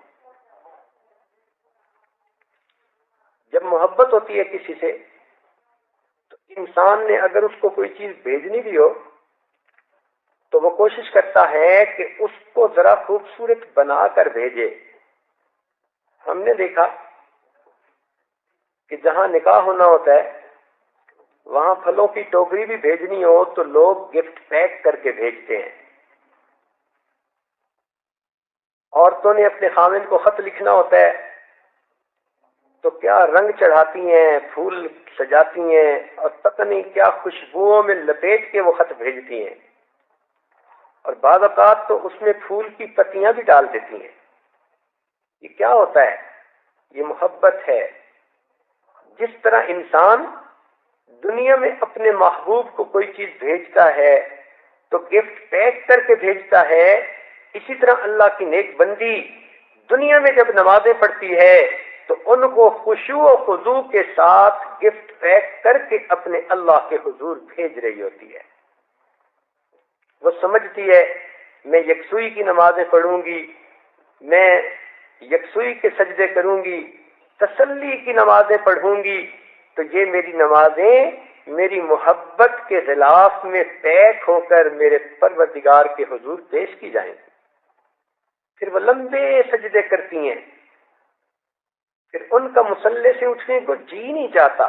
جب محبت ہوتی ہے کسی سے تو انسان نے اگر اس کو کوئی چیز بھیجنی بھی ہو تو وہ کوشش کرتا ہے کہ اس کو ذرا خوبصورت بنا کر بھیجے۔ ہم نے دیکھا کہ جہاں نکاح ہونا ہوتا ہے وہاں پھلوں کی ٹوکری بھی بھیجنی ہو تو لوگ گفٹ پیک کر کے بھیجتے ہیں۔ عورتوں نے اپنے خاوند کو خط لکھنا ہوتا ہے تو کیا رنگ چڑھاتی ہیں، پھول سجاتی ہیں، اور پتہ نہیں کیا خوشبوؤں میں لپیٹ کے وہ خط بھیجتی ہیں، اور بعض اوقات تو اس میں پھول کی پتیاں بھی ڈال دیتی ہیں۔ یہ کیا ہوتا ہے؟ یہ محبت ہے۔ جس طرح انسان دنیا میں اپنے محبوب کو کوئی چیز بھیجتا ہے تو گفٹ پیک کر کے بھیجتا ہے، اسی طرح اللہ کی نیک بندی دنیا میں جب نمازیں پڑھتی ہے تو ان کو خشوع و خضوع کے ساتھ گفٹ پیک کر کے اپنے اللہ کے حضور بھیج رہی ہوتی ہے۔ وہ سمجھتی ہے میں یکسوئی کی نمازیں پڑھوں گی، میں یکسوئی کے سجدے کروں گی، تسلی کی نمازیں پڑھوں گی، تو یہ میری نمازیں میری محبت کے غلاف میں پیک ہو کر میرے پروردگار کے حضور پیش کی جائیں گی۔ پھر وہ لمبے سجدے کرتی ہیں، پھر ان کا مصلے سے اٹھنے کو جی نہیں چاہتا،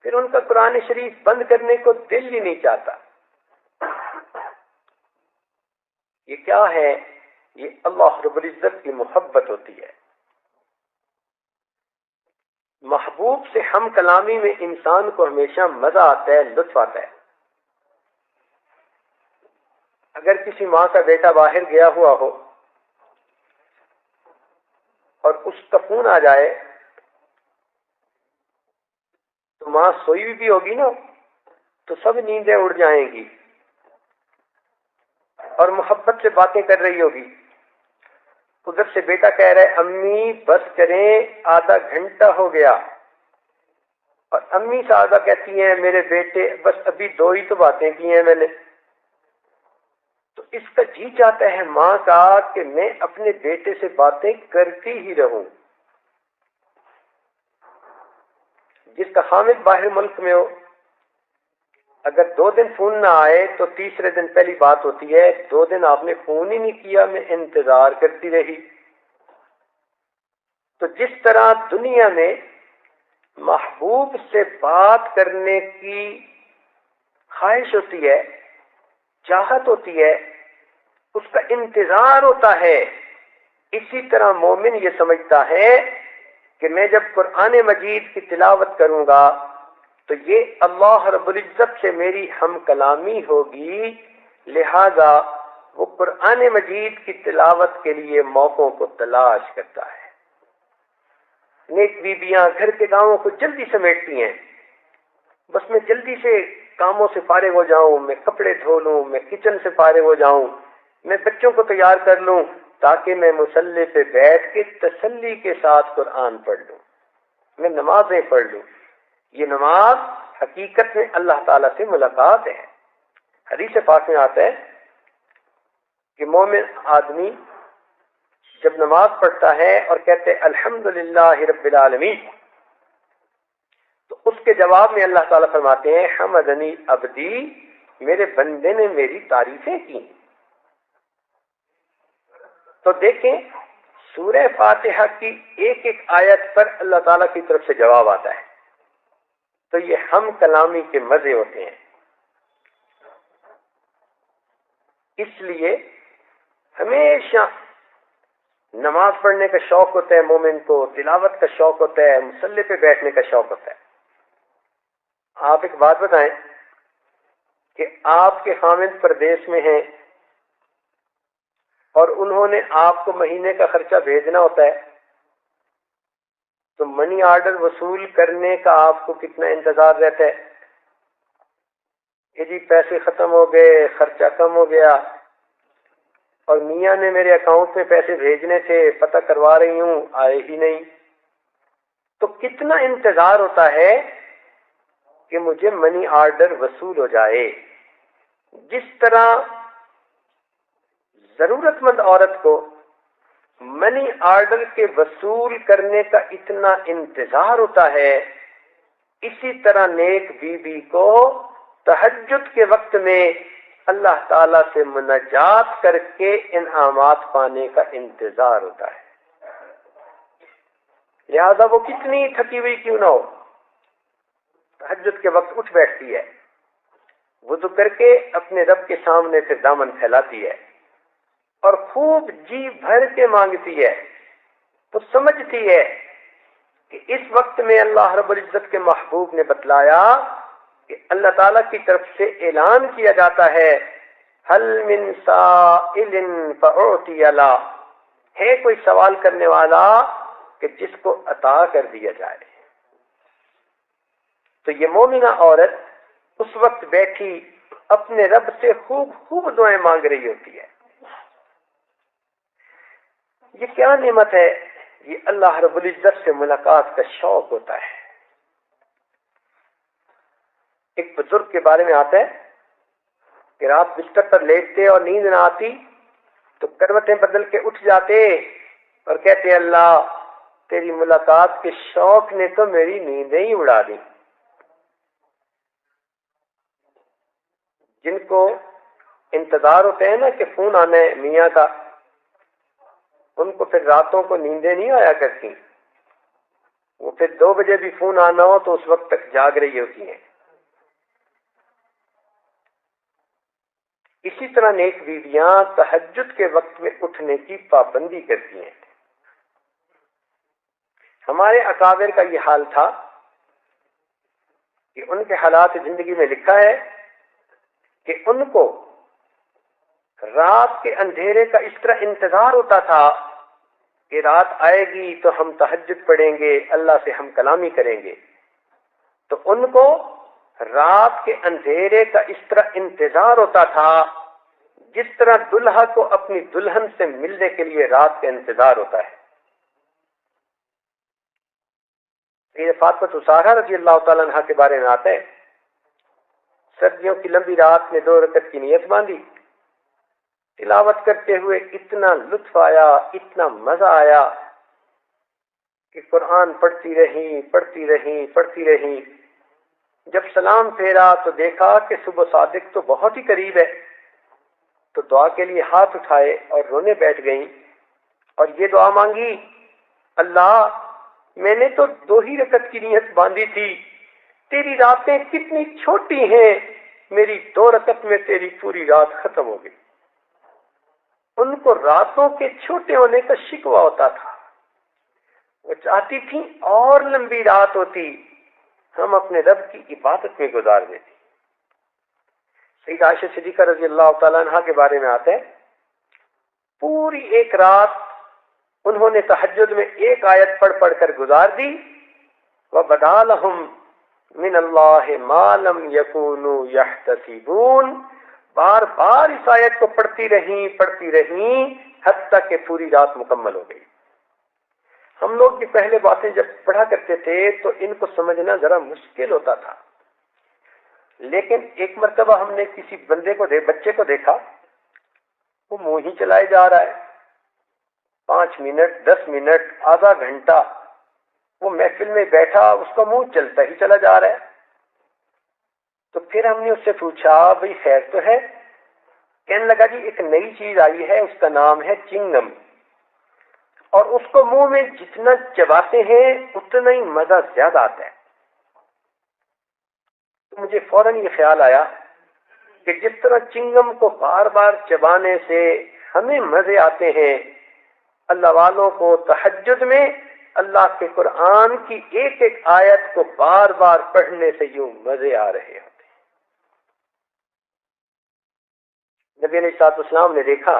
پھر ان کا قرآن شریف بند کرنے کو دل ہی نہیں چاہتا۔ یہ کیا ہے؟ یہ اللہ رب العزت کی محبت ہوتی ہے۔ محبوب سے ہم کلامی میں انسان کو ہمیشہ مزہ آتا ہے، لطف آتا ہے۔ اگر کسی ماں کا بیٹا باہر گیا ہوا ہو اور اس کا فون آ جائے تو ماں سوئی بھی ہوگی نا تو سب نیندیں اڑ جائیں گی اور محبت سے باتیں کر رہی ہوگی. ادھر سے بیٹا کہہ رہا ہے امی بس کریں آدھا گھنٹہ ہو گیا, اور امی صاحبہ کہتی ہیں میرے بیٹے بس ابھی 2 ہی تو باتیں کی ہیں میں نے. تو اس کا جی چاہتا ہے ماں کا کہ میں اپنے بیٹے سے باتیں کرتی ہی رہوں. جس کا خامد باہر ملک میں ہو, اگر 2 دن فون نہ آئے تو تیسرے دن پہلی بات ہوتی ہے 2 دن آپ نے فون ہی نہیں کیا, میں انتظار کرتی رہی. تو جس طرح دنیا میں محبوب سے بات کرنے کی خواہش ہوتی ہے, چاہت ہوتی ہے, اس کا انتظار ہوتا ہے, اسی طرح مومن یہ سمجھتا ہے کہ میں جب قرآن مجید کی تلاوت کروں گا تو یہ اللہ رب العزت سے میری ہم کلامی ہوگی, لہذا وہ قرآن مجید کی تلاوت کے لیے موقعوں کو تلاش کرتا ہے. نیک بیویاں گھر کے کاموں کو جلدی سمیٹتی ہیں, بس میں جلدی سے کاموں سے فارغ ہو جاؤں, میں کپڑے دھو لوں, میں کچن سے فارغ ہو جاؤں, میں بچوں کو تیار کر لوں تاکہ میں مصلی پہ بیٹھ کے تسلی کے ساتھ قرآن پڑھ لوں, میں نمازیں پڑھ لوں. یہ نماز حقیقت میں اللہ تعالیٰ سے ملاقات ہے. حدیث پاک میں آتا ہے کہ مومن آدمی جب نماز پڑھتا ہے اور کہتے ہیں الحمدللہ رب العالمین, تو اس کے جواب میں اللہ تعالیٰ فرماتے ہیں حمدنی عبدی, میرے بندے نے میری تعریفیں کی. تو دیکھیں سورہ فاتحہ کی ایک ایک آیت پر اللہ تعالیٰ کی طرف سے جواب آتا ہے. تو یہ ہم کلامی کے مزے ہوتے ہیں. اس لیے ہمیشہ نماز پڑھنے کا شوق ہوتا ہے مومن کو, تلاوت کا شوق ہوتا ہے, مصلی پہ بیٹھنے کا شوق ہوتا ہے. آپ ایک بات بتائیں کہ آپ کے خامد پردیس میں ہیں اور انہوں نے آپ کو مہینے کا خرچہ بھیجنا ہوتا ہے, تو منی آرڈر وصول کرنے کا آپ کو کتنا انتظار رہتا ہے کہ جی پیسے ختم ہو گئے, خرچہ کم ہو گیا, اور میاں نے میرے اکاؤنٹ میں پیسے بھیجنے تھے, پتہ کروا رہی ہوں آئے ہی نہیں. تو کتنا انتظار ہوتا ہے کہ مجھے منی آرڈر وصول ہو جائے. جس طرح ضرورت مند عورت کو منی آرڈر کے وصول کرنے کا اتنا انتظار ہوتا ہے, اسی طرح نیک بیوی کو تہجد کے وقت میں اللہ تعالیٰ سے مناجات کر کے انعامات پانے کا انتظار ہوتا ہے. لہذا وہ کتنی تھکی ہوئی کیوں نہ ہو, تہجد کے وقت اٹھ بیٹھتی ہے, وضو کر کے اپنے رب کے سامنے پھر دامن پھیلاتی ہے اور خوب جی بھر کے مانگتی ہے. تو سمجھتی ہے کہ اس وقت میں اللہ رب العزت کے محبوب نے بتلایا کہ اللہ تعالیٰ کی طرف سے اعلان کیا جاتا ہے حل من سائل فأعطی له, ہے کوئی سوال کرنے والا کہ جس کو عطا کر دیا جائے. تو یہ مومنہ عورت اس وقت بیٹھی اپنے رب سے خوب خوب دعائیں مانگ رہی ہوتی ہے. یہ کیا نعمت ہے, یہ اللہ رب العزت سے ملاقات کا شوق ہوتا ہے. ایک بزرگ کے بارے میں آتا ہے کہ رات بستر پر لیٹتے اور نیند نہ آتی تو کروٹیں بدل کے اٹھ جاتے اور کہتے اللہ تیری ملاقات کے شوق نے تو میری نیندیں ہی اڑا دی. جن کو انتظار ہوتے ہیں نا کہ فون آنا ہے میاں کا, ان کو پھر راتوں کو نیندیں نہیں آیا کرتی, وہ پھر 2 بجے بھی فون آنا ہو تو اس وقت تک جاگ رہی ہوتی ہیں. اسی طرح نیک بیویاں تہجد کے وقت میں اٹھنے کی پابندی کرتی ہیں. ہمارے اکابر کا یہ حال تھا کہ ان کے حالات زندگی میں لکھا ہے کہ ان کو رات کے اندھیرے کا اس طرح انتظار ہوتا تھا کہ رات آئے گی تو ہم تہجد پڑھیں گے، اللہ سے ہم کلامی کریں گے، تو ان کو رات کے اندھیرے کا اس طرح انتظار ہوتا تھا جس طرح دلہا کو اپنی دلہن سے ملنے کے لیے رات کا انتظار ہوتا ہے۔ یہ فاطمہ زہرا رضی اللہ تعالیٰ عنہ کے بارے میں آتا ہے، سردیوں کی لمبی رات میں 2 رکعت کی نیت باندھی، تلاوت کرتے ہوئے اتنا لطف آیا، اتنا مزہ آیا کہ قرآن پڑھتی رہی۔ جب سلام پھیرا تو دیکھا کہ صبح صادق تو بہت ہی قریب ہے، تو دعا کے لیے ہاتھ اٹھائے اور رونے بیٹھ گئیں اور یہ دعا مانگی، اللہ میں نے تو 2 ہی رکعت کی نیت باندھی تھی، تیری راتیں کتنی چھوٹی ہیں، میری 2 رکعت میں تیری پوری رات ختم ہو گئی۔ ان کو راتوں کے چھوٹے ہونے کا شکوہ ہوتا تھا، وہ چاہتی تھی اور لمبی رات ہوتی، ہم اپنے رب کی عبادت میں گزار دیتے۔ سیدہ عائشہ صدیقہ رضی اللہ تعالیٰ عنہ کے بارے میں آتا ہے، پوری ایک رات انہوں نے تہجد میں ایک آیت پڑھ کر گزار دی، وَبَدَا لَهُم مِّنَ اللَّهِ مَا لَمْ يَكُونُوا يَحْتَسِبُونَ، بار بار اس آیت کو پڑھتی رہیں حتیٰ کہ پوری رات مکمل ہو گئی۔ ہم لوگ بھی پہلے باتیں جب پڑھا کرتے تھے تو ان کو سمجھنا ذرا مشکل ہوتا تھا، لیکن ایک مرتبہ ہم نے کسی بچے کو دیکھا، وہ منہ ہی چلائے جا رہا ہے، 5 منٹ 10 منٹ آدھا گھنٹہ وہ محفل میں بیٹھا، اس کا منہ چلتا ہی چلا جا رہا ہے۔ تو پھر ہم نے اس سے پوچھا بھئی خیر تو ہے؟ کہنے لگا جی ایک نئی چیز آئی ہے، اس کا نام ہے چنگم، اور اس کو منہ میں جتنا چباتے ہیں اتنا ہی مزہ زیادہ آتا ہے۔ تو مجھے فوراً یہ خیال آیا کہ جس طرح چنگم کو بار بار چبانے سے ہمیں مزے آتے ہیں، اللہ والوں کو تہجد میں اللہ کے قرآن کی ایک ایک آیت کو بار بار پڑھنے سے یوں مزے آ رہے ہوتے ہیں۔ نبی علیہ الصلوۃ والسلام نے دیکھا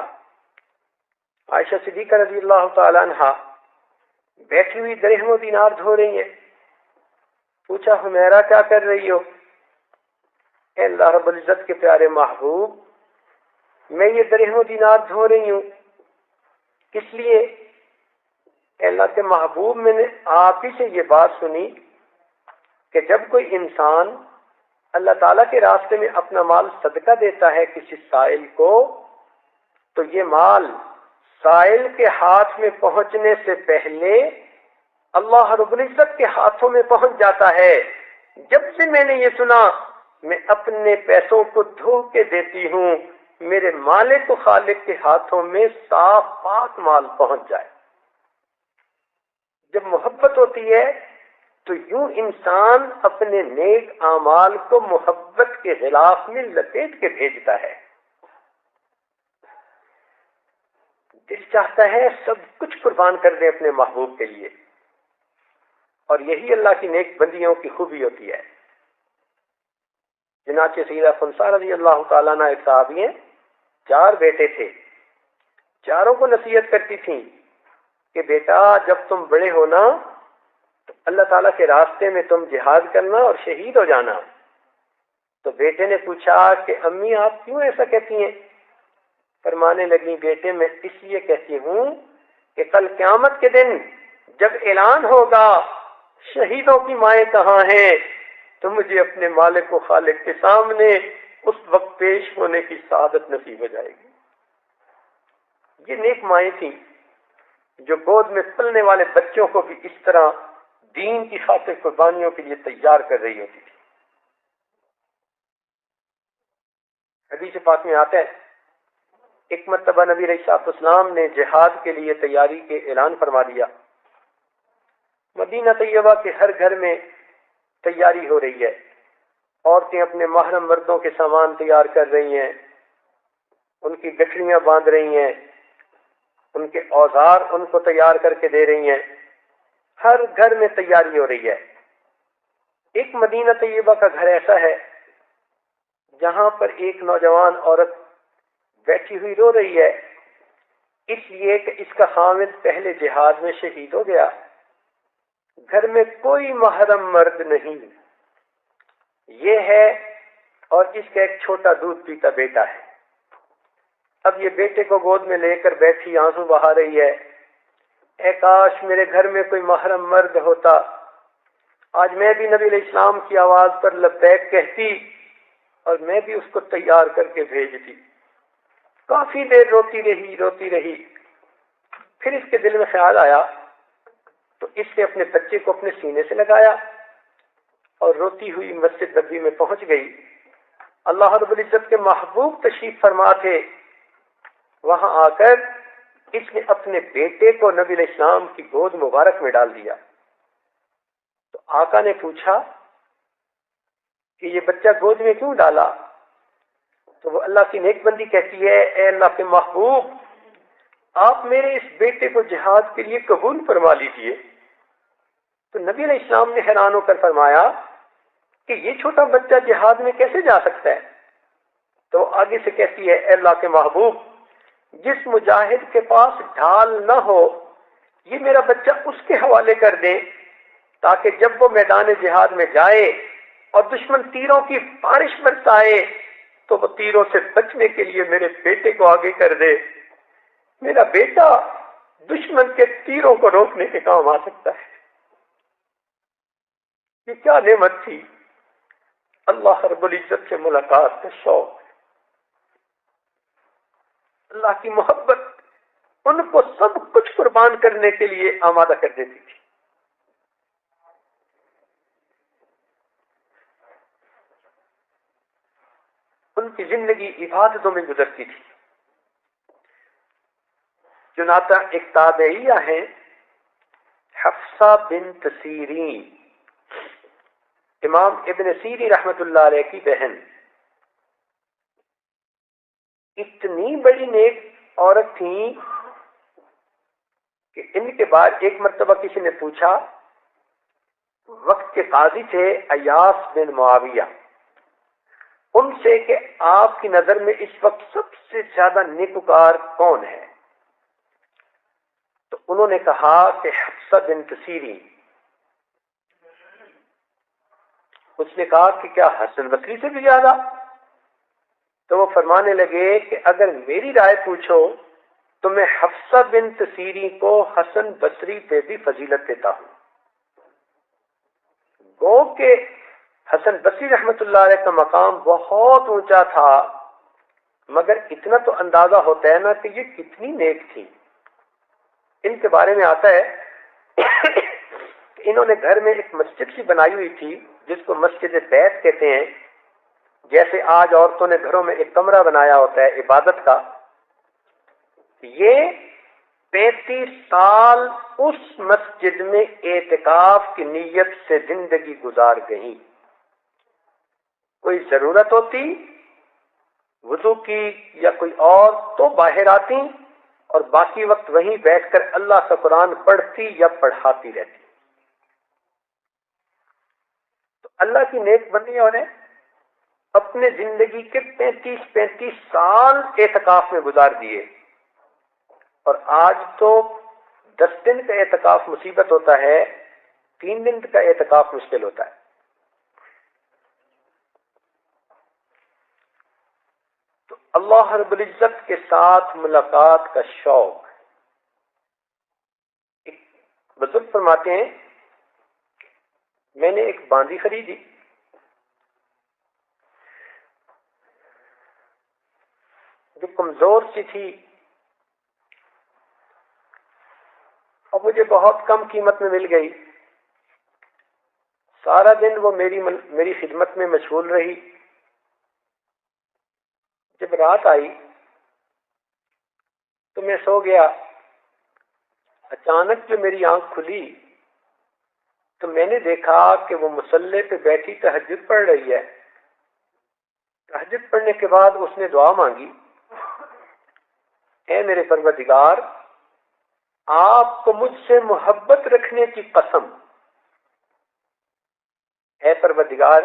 عائشہ صدیقہ رضی اللہ تعالی عنہ بیٹھی ہوئی درہم و دینار دھو رہی ہیں۔ پوچھا حمیرہ کیا کر رہی ہو؟ اے اللہ رب العزت کے پیارے محبوب، میں یہ درہم و دینار دھو رہی ہوں، کس لیے؟ اے اللہ کے محبوب، میں نے آپ ہی سے یہ بات سنی کہ جب کوئی انسان اللہ تعالیٰ کے راستے میں اپنا مال صدقہ دیتا ہے کسی سائل کو، تو یہ مال سائل کے ہاتھ میں پہنچنے سے پہلے اللہ رب العزت کے ہاتھوں میں پہنچ جاتا ہے۔ جب سے میں نے یہ سنا، میں اپنے پیسوں کو دھو کے دیتی ہوں، میرے مالک و خالق کے ہاتھوں میں صاف پاک مال پہنچ جائے۔ جب محبت ہوتی ہے تو یوں انسان اپنے نیک اعمال کو محبت کے غلاف میں لپیٹ کے بھیجتا ہے۔ دل چاہتا ہے سب کچھ قربان کر دیں اپنے محبوب کے لیے، اور یہی اللہ کی نیک بندیوں کی خوبی ہوتی ہے۔ چنانچہ سیدہ خنسا رضی اللہ تعالیٰ عنہ ایک صحابی ہیں، 4 بیٹے تھے، چاروں کو نصیحت کرتی تھیں کہ بیٹا جب تم بڑے ہونا تو اللہ تعالیٰ کے راستے میں تم جہاد کرنا اور شہید ہو جانا۔ تو بیٹے نے پوچھا کہ امی آپ کیوں ایسا کہتی ہیں؟ فرمانے لگی بیٹے میں اس لیے کہتی ہوں کہ کل قیامت کے دن جب اعلان ہوگا شہیدوں کی مائیں کہاں ہیں، تو مجھے اپنے مالک و خالق کے سامنے اس وقت پیش ہونے کی سعادت نصیب ہو جائے گی۔ یہ نیک مائیں تھیں جو گود میں پلنے والے بچوں کو بھی اس طرح دین کی خاطر قربانیوں کے لیے تیار کر رہی ہوتی تھی۔ حدیث پاک میں آتا ہے ایک مرتبہ نبی علیہ الصلوۃ والسلام نے جہاد کے لیے تیاری کے اعلان فرما دیا۔ مدینہ طیبہ کے ہر گھر میں تیاری ہو رہی ہے، عورتیں اپنے محرم مردوں کے سامان تیار کر رہی ہیں، ان کی گٹھڑیاں باندھ رہی ہیں، ان کے اوزار ان کو تیار کر کے دے رہی ہیں، ہر گھر میں تیاری ہو رہی ہے۔ ایک مدینہ طیبہ کا گھر ایسا ہے جہاں پر ایک نوجوان عورت بیٹھی ہوئی رو رہی ہے، اس لیے کہ اس کا خامد پہلے جہاد میں شہید ہو گیا، گھر میں کوئی محرم مرد نہیں، یہ ہے، اور اس کا ایک چھوٹا دودھ پیتا بیٹا ہے۔ اب یہ بیٹے کو گود میں لے کر بیٹھی آنسو بہا رہی ہے، اے کاش میرے گھر میں کوئی محرم مرد ہوتا، آج میں بھی نبی علیہ السلام کی آواز پر لبیک کہتی اور میں بھی اس کو تیار کر کے بھیجتی۔ کافی دیر روتی رہی، پھر اس کے دل میں خیال آیا تو اس نے اپنے بچے کو اپنے سینے سے لگایا اور روتی ہوئی مسجد نبوی میں پہنچ گئی۔ اللہ رب العزت کے محبوب تشریف فرما تھے، وہاں آ کر اس نے اپنے بیٹے کو نبی علیہ السلام کی گود مبارک میں ڈال دیا۔ تو آقا نے پوچھا کہ یہ بچہ گود میں کیوں ڈالا؟ تو وہ اللہ کی نیک بندی کہتی ہے، اے اللہ کے محبوب، آپ میرے اس بیٹے کو جہاد کے لیے قبول فرما لیجیے۔ تو نبی علیہ السلام نے حیران ہو کر فرمایا کہ یہ چھوٹا بچہ جہاد میں کیسے جا سکتا ہے؟ تو آگے سے کہتی ہے، اے اللہ کے محبوب، جس مجاہد کے پاس ڈھال نہ ہو یہ میرا بچہ اس کے حوالے کر دیں، تاکہ جب وہ میدان جہاد میں جائے اور دشمن تیروں کی بارش برسائے تو وہ تیروں سے بچنے کے لیے میرے بیٹے کو آگے کر دے۔ میرا بیٹا دشمن کے تیروں کو روکنے کے کام آ سکتا ہے۔ یہ کیا نعمت تھی! اللہ رب العزت سے ملاقات کا شوق، اللہ کی محبت ان کو سب کچھ قربان کرنے کے لیے آمادہ کر دیتی تھی۔ ان کی زندگی عبادتوں میں گزرتی تھی۔ چنانچہ ایک تابعیہ ہیں حفصہ بنت سیرین، امام ابن سیری رحمت اللہ علیہ کی بہن، اتنی بڑی نیک عورت تھی کہ ان کے بعد ایک مرتبہ کسی نے پوچھا، وقت کے قاضی تھے ایاس بن معاویہ، ان سے کہ آپ کی نظر میں اس وقت سب سے زیادہ نیکوکار کون ہے؟ تو انہوں نے کہا کہ حفصہ بنت سیرین۔ اس نے کہا کہ کیا حسن بصری سے بھی زیادہ؟ تو وہ فرمانے لگے کہ اگر میری رائے پوچھو تو میں حفصہ بنت سیرین کو حسن بصری پہ بھی فضیلت دیتا ہوں۔ گو کہ حسن بصری رحمت اللہ علیہ کا مقام بہت اونچا تھا، مگر اتنا تو اندازہ ہوتا ہے نا کہ یہ کتنی نیک تھی۔ ان کے بارے میں آتا ہے کہ انہوں نے گھر میں ایک مسجد سی بنائی ہوئی تھی جس کو مسجد بیت کہتے ہیں، جیسے آج عورتوں نے گھروں میں ایک کمرہ بنایا ہوتا ہے عبادت کا۔ یہ 35 سال اس مسجد میں اعتکاف کی نیت سے زندگی گزار گئی۔ کوئی ضرورت ہوتی وضو کی یا کوئی اور تو باہر آتی اور باقی وقت وہیں بیٹھ کر اللہ کا قرآن پڑھتی یا پڑھاتی رہتی۔ تو اللہ کی نیک بندیوں نے اپنے زندگی کے 35 سال اعتکاف میں گزار دیے، اور آج تو 10 دن کا اعتکاف مصیبت ہوتا ہے، 3 دن کا اعتکاف مشکل ہوتا ہے۔ تو اللہ رب العزت کے ساتھ ملاقات کا شوق۔ ایک بزرگ فرماتے ہیں، میں نے ایک باندی خریدی، جو کمزور سی تھی اور مجھے بہت کم قیمت میں مل گئی۔ سارا دن وہ میری خدمت میں مشغول رہی۔ جب رات آئی تو میں سو گیا۔ اچانک جو میری آنکھ کھلی تو میں نے دیکھا کہ وہ مصلی پہ بیٹھی تہجد پڑھ رہی ہے۔ تہجد پڑھنے کے بعد اس نے دعا مانگی، اے میرے پروردگار، آپ کو مجھ سے محبت رکھنے کی قسم، اے پروردگار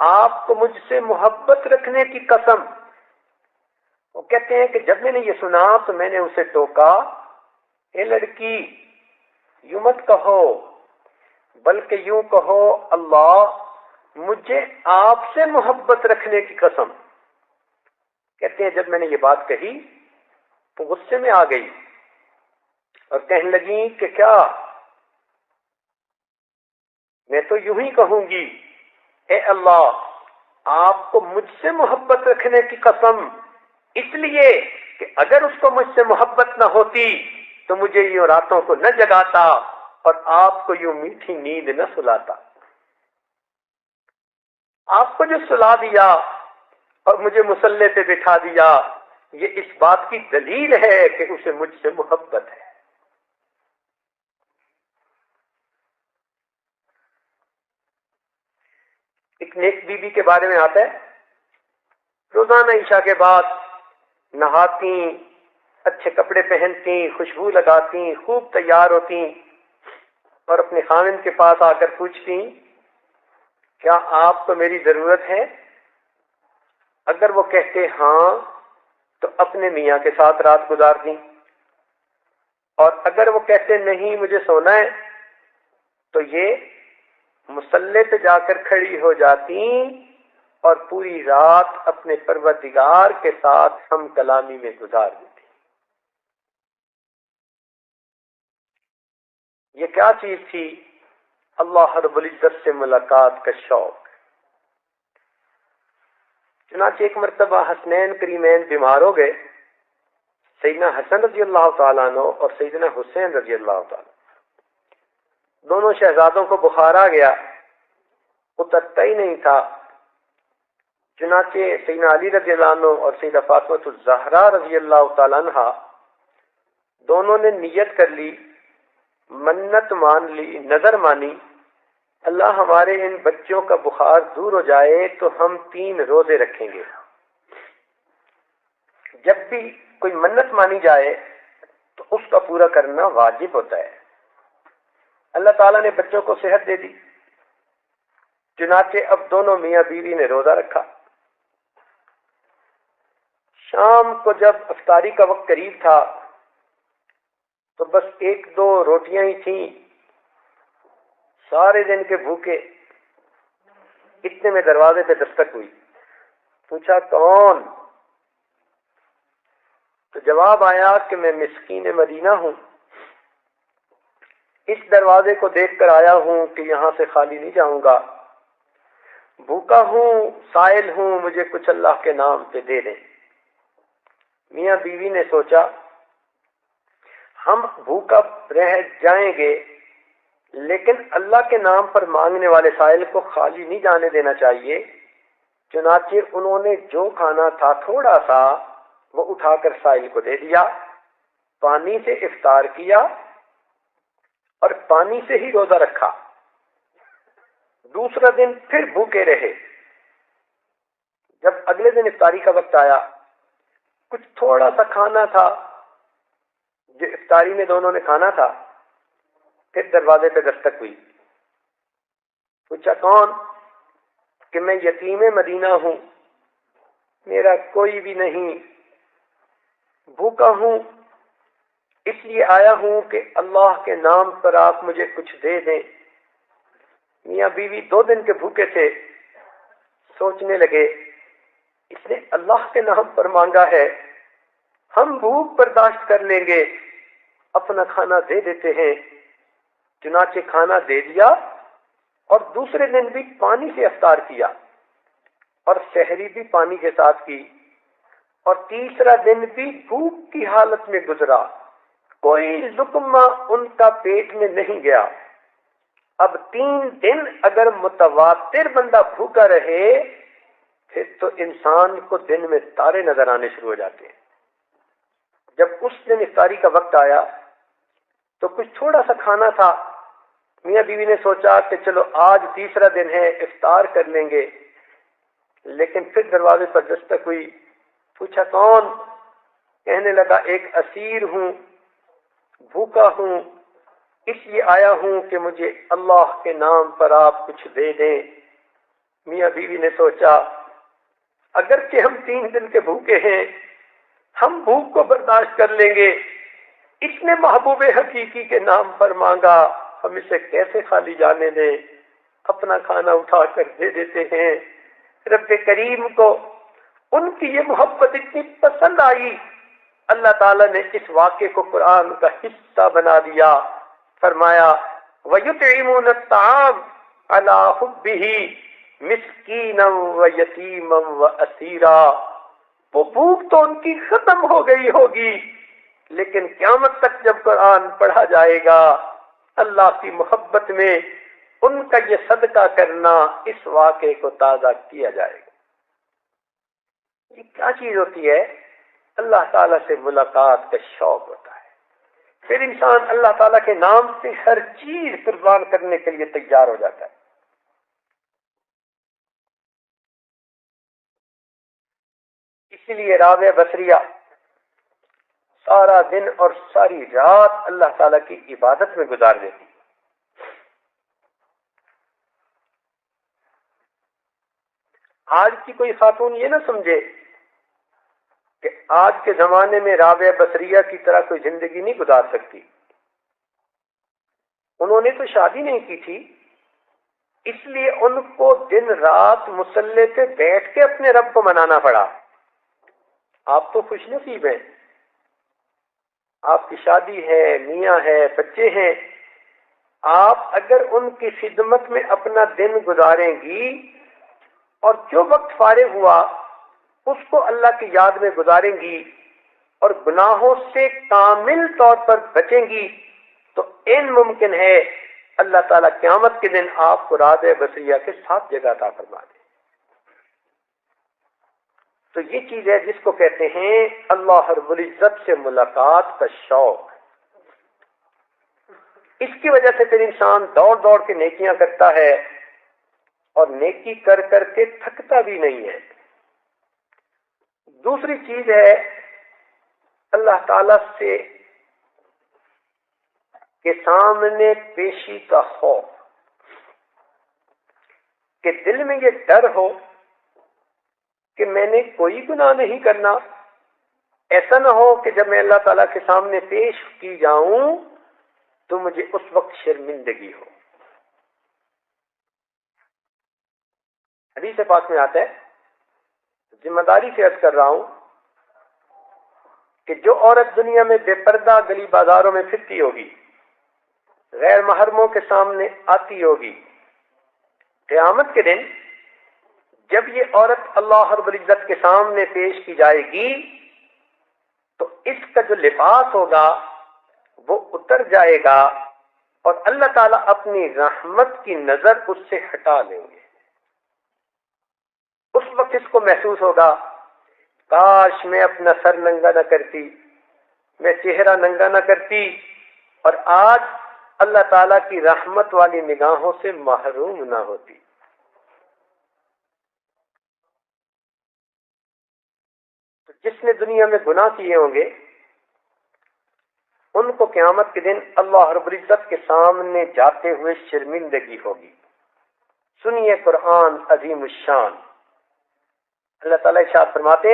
آپ کو مجھ سے محبت رکھنے کی قسم، وہ کہتے ہیں کہ جب میں نے یہ سنا تو میں نے اسے ٹوکا، اے لڑکی یوں مت کہو، بلکہ یوں کہو اللہ مجھے آپ سے محبت رکھنے کی قسم۔ کہتے ہیں جب میں نے یہ بات کہی تو غصے میں آ گئی اور کہنے لگی کہ کیا میں تو یوں ہی کہوں گی، اے اللہ آپ کو مجھ سے محبت رکھنے کی قسم، اس لیے کہ اگر اس کو مجھ سے محبت نہ ہوتی تو مجھے یوں راتوں کو نہ جگاتا اور آپ کو یوں میٹھی نیند نہ سلاتا۔ آپ کو جو سلا دیا اور مجھے مصلے پہ بٹھا دیا، یہ اس بات کی دلیل ہے کہ اسے مجھ سے محبت ہے۔ ایک نیک بیوی کے بارے میں آتا ہے، روزانہ عشاء کے بعد نہاتی، اچھے کپڑے پہنتی، خوشبو لگاتی، خوب تیار ہوتی اور اپنے خاوند کے پاس آ کر پوچھتی کیا آپ کو میری ضرورت ہے؟ اگر وہ کہتے ہاں تو اپنے میاں کے ساتھ رات گزار دیں، اور اگر وہ کہتے نہیں مجھے سونا ہے تو یہ مصلے پہ جا کر کھڑی ہو جاتی اور پوری رات اپنے پروردگار کے ساتھ ہم کلامی میں گزار دیتی۔ یہ کیا چیز تھی؟ اللہ رب العزت سے ملاقات کا شوق۔ چنانچہ ایک مرتبہ حسنین کریمین بیمار ہو گئے، سیدنا حسن رضی اللہ تعالیٰ عنہ اور سیدنا حسین رضی اللہ تعالیٰ، دونوں شہزادوں کو بخار آ گیا، اترتا ہی نہیں تھا۔ چنانچہ سیدنا علی رضی اللہ عنہ اور سیدہ فاطمہ الزہرا رضی اللہ تعالیٰ عنہ دونوں نے نیت کر لی، منت مان لی، نظر مانی، اللہ ہمارے ان بچوں کا بخار دور ہو جائے تو ہم 3 روزے رکھیں گے۔ جب بھی کوئی منت مانی جائے تو اس کا پورا کرنا واجب ہوتا ہے۔ اللہ تعالیٰ نے بچوں کو صحت دے دی، چنانچہ اب دونوں میاں بیوی نے روزہ رکھا۔ شام کو جب افطاری کا وقت قریب تھا تو بس 1-2 روٹیاں ہی تھیں، سارے دن کے بھوکے۔ اتنے میں دروازے پہ دستک ہوئی، پوچھا کون؟ تو جواب آیا کہ میں مسکین مدینہ ہوں، اس دروازے کو دیکھ کر آیا ہوں کہ یہاں سے خالی نہیں جاؤں گا، بھوکا ہوں، سائل ہوں، مجھے کچھ اللہ کے نام پہ دے دیں۔ میاں بیوی نے سوچا ہم بھوکا رہ جائیں گے لیکن اللہ کے نام پر مانگنے والے سائل کو خالی نہیں جانے دینا چاہیے، چنانچہ انہوں نے جو کھانا تھا تھوڑا سا وہ اٹھا کر سائل کو دے دیا، پانی سے افطار کیا اور پانی سے ہی روزہ رکھا۔ دوسرا دن پھر بھوکے رہے۔ جب اگلے دن افطاری کا وقت آیا، کچھ تھوڑا سا کھانا تھا جو افطاری میں دونوں نے کھانا تھا، پھر دروازے پہ دستک ہوئی، پوچھا کون؟ کہ میں یتیم مدینہ ہوں، میرا کوئی بھی نہیں، بھوکا ہوں، اس لیے آیا ہوں کہ اللہ کے نام پر آپ مجھے کچھ دے دیں۔ میاں بیوی 2 دن کے بھوکے تھے، سوچنے لگے اس نے اللہ کے نام پر مانگا ہے، ہم بھوک برداشت کر لیں گے، اپنا کھانا دے دیتے ہیں۔ چنانچہ کھانا دے دیا اور دوسرے دن بھی پانی سے افطار کیا اور سحری بھی پانی کے ساتھ کی، اور تیسرا دن بھی بھوک کی حالت میں گزرا، کوئی لقمہ ان کا پیٹ میں نہیں گیا۔ اب 3 دن اگر متواتر بندہ بھوکا رہے پھر تو انسان کو دن میں تارے نظر آنے شروع ہو جاتے ہیں۔ جب اس دن افطاری کا وقت آیا تو کچھ تھوڑا سا کھانا تھا، میاں بیوی نے سوچا کہ چلو آج تیسرا دن ہے، افطار کر لیں گے، لیکن پھر دروازے پر دستک ہوئی، پوچھا کون؟ کہنے لگا ایک اسیر ہوں، بھوکا ہوں، اس لیے آیا ہوں کہ مجھے اللہ کے نام پر آپ کچھ دے دیں۔ میاں بیوی نے سوچا اگرچہ ہم 3 دن کے بھوکے ہیں ہم بھوک کو برداشت کر لیں گے، اس نے محبوب حقیقی کے نام پر مانگا، ہم اسے کیسے خالی جانے دیں؟ اپنا کھانا اٹھا کر دے دیتے ہیں۔ رب کریم کو ان کی یہ محبت اتنی پسند آئی، اللہ تعالیٰ نے اس واقعے کو قرآن کا حصہ بنا دیا، فرمایا وَيُطْعِمُونَ الطَّعَامَ عَلَىٰ حُبِّهِ مِسْكِينًا وَيَتِيمًا وَأَسِيرًا۔ وہ بھوک تو ان کی ختم ہو گئی ہوگی، لیکن قیامت تک جب قرآن پڑھا جائے گا، اللہ کی محبت میں ان کا یہ صدقہ کرنا اس واقعے کو تازہ کیا جائے گا۔ یہ کیا چیز ہوتی ہے؟ اللہ تعالیٰ سے ملاقات کا شوق ہوتا ہے، پھر انسان اللہ تعالیٰ کے نام سے ہر چیز قربان کرنے کے لیے تیار ہو جاتا ہے۔ اسی لیے رابعہ بصریہ سارا دن اور ساری رات اللہ تعالیٰ کی عبادت میں گزار دیتی۔ آج کی کوئی خاتون یہ نہ سمجھے کہ آج کے زمانے میں رابعہ بصریہ کی طرح کوئی زندگی نہیں گزار سکتی۔ انہوں نے تو شادی نہیں کی تھی، اس لیے ان کو دن رات مصلی پہ بیٹھ کے اپنے رب کو منانا پڑا۔ آپ تو خوش نصیب ہیں، آپ کی شادی ہے، میاں ہے، بچے ہیں۔ آپ اگر ان کی خدمت میں اپنا دن گزاریں گی اور جو وقت فارغ ہوا اس کو اللہ کی یاد میں گزاریں گی اور گناہوں سے کامل طور پر بچیں گی، تو این ممکن ہے اللہ تعالیٰ قیامت کے دن آپ کو رابعہ بصریہ کے ساتھ جگہ عطا فرما دے۔ تو یہ چیز ہے جس کو کہتے ہیں اللہ رب العزت سے ملاقات کا شوق۔ اس کی وجہ سے پھر انسان دوڑ دوڑ کے نیکیاں کرتا ہے اور نیکی کر کر کے تھکتا بھی نہیں ہے۔ دوسری چیز ہے اللہ تعالی سے کے سامنے پیشی کا خوف، کہ دل میں یہ ڈر ہو کہ میں نے کوئی گناہ نہیں کرنا، ایسا نہ ہو کہ جب میں اللہ تعالیٰ کے سامنے پیش کی جاؤں تو مجھے اس وقت شرمندگی ہو۔ حدیث پاک میں آتا ہے، ذمہ داری سے عرض کر رہا ہوں کہ جو عورت دنیا میں بے پردہ گلی بازاروں میں پھرتی ہوگی، غیر محرموں کے سامنے آتی ہوگی، قیامت کے دن جب یہ عورت اللہ رب العزت کے سامنے پیش کی جائے گی تو اس کا جو لباس ہوگا وہ اتر جائے گا اور اللہ تعالیٰ اپنی رحمت کی نظر اس سے ہٹا لیں گے۔ اس وقت اس کو محسوس ہوگا کاش میں اپنا سر ننگا نہ کرتی، میں چہرہ ننگا نہ کرتی اور آج اللہ تعالیٰ کی رحمت والی نگاہوں سے محروم نہ ہوتی۔ تو جس نے دنیا میں گناہ کیے ہوں گے ان کو قیامت کے دن اللہ رب العزت کے سامنے جاتے ہوئے شرمندگی ہوگی۔ سنیے قرآن عظیم الشان، اللہ تعالیٰ ارشاد فرماتے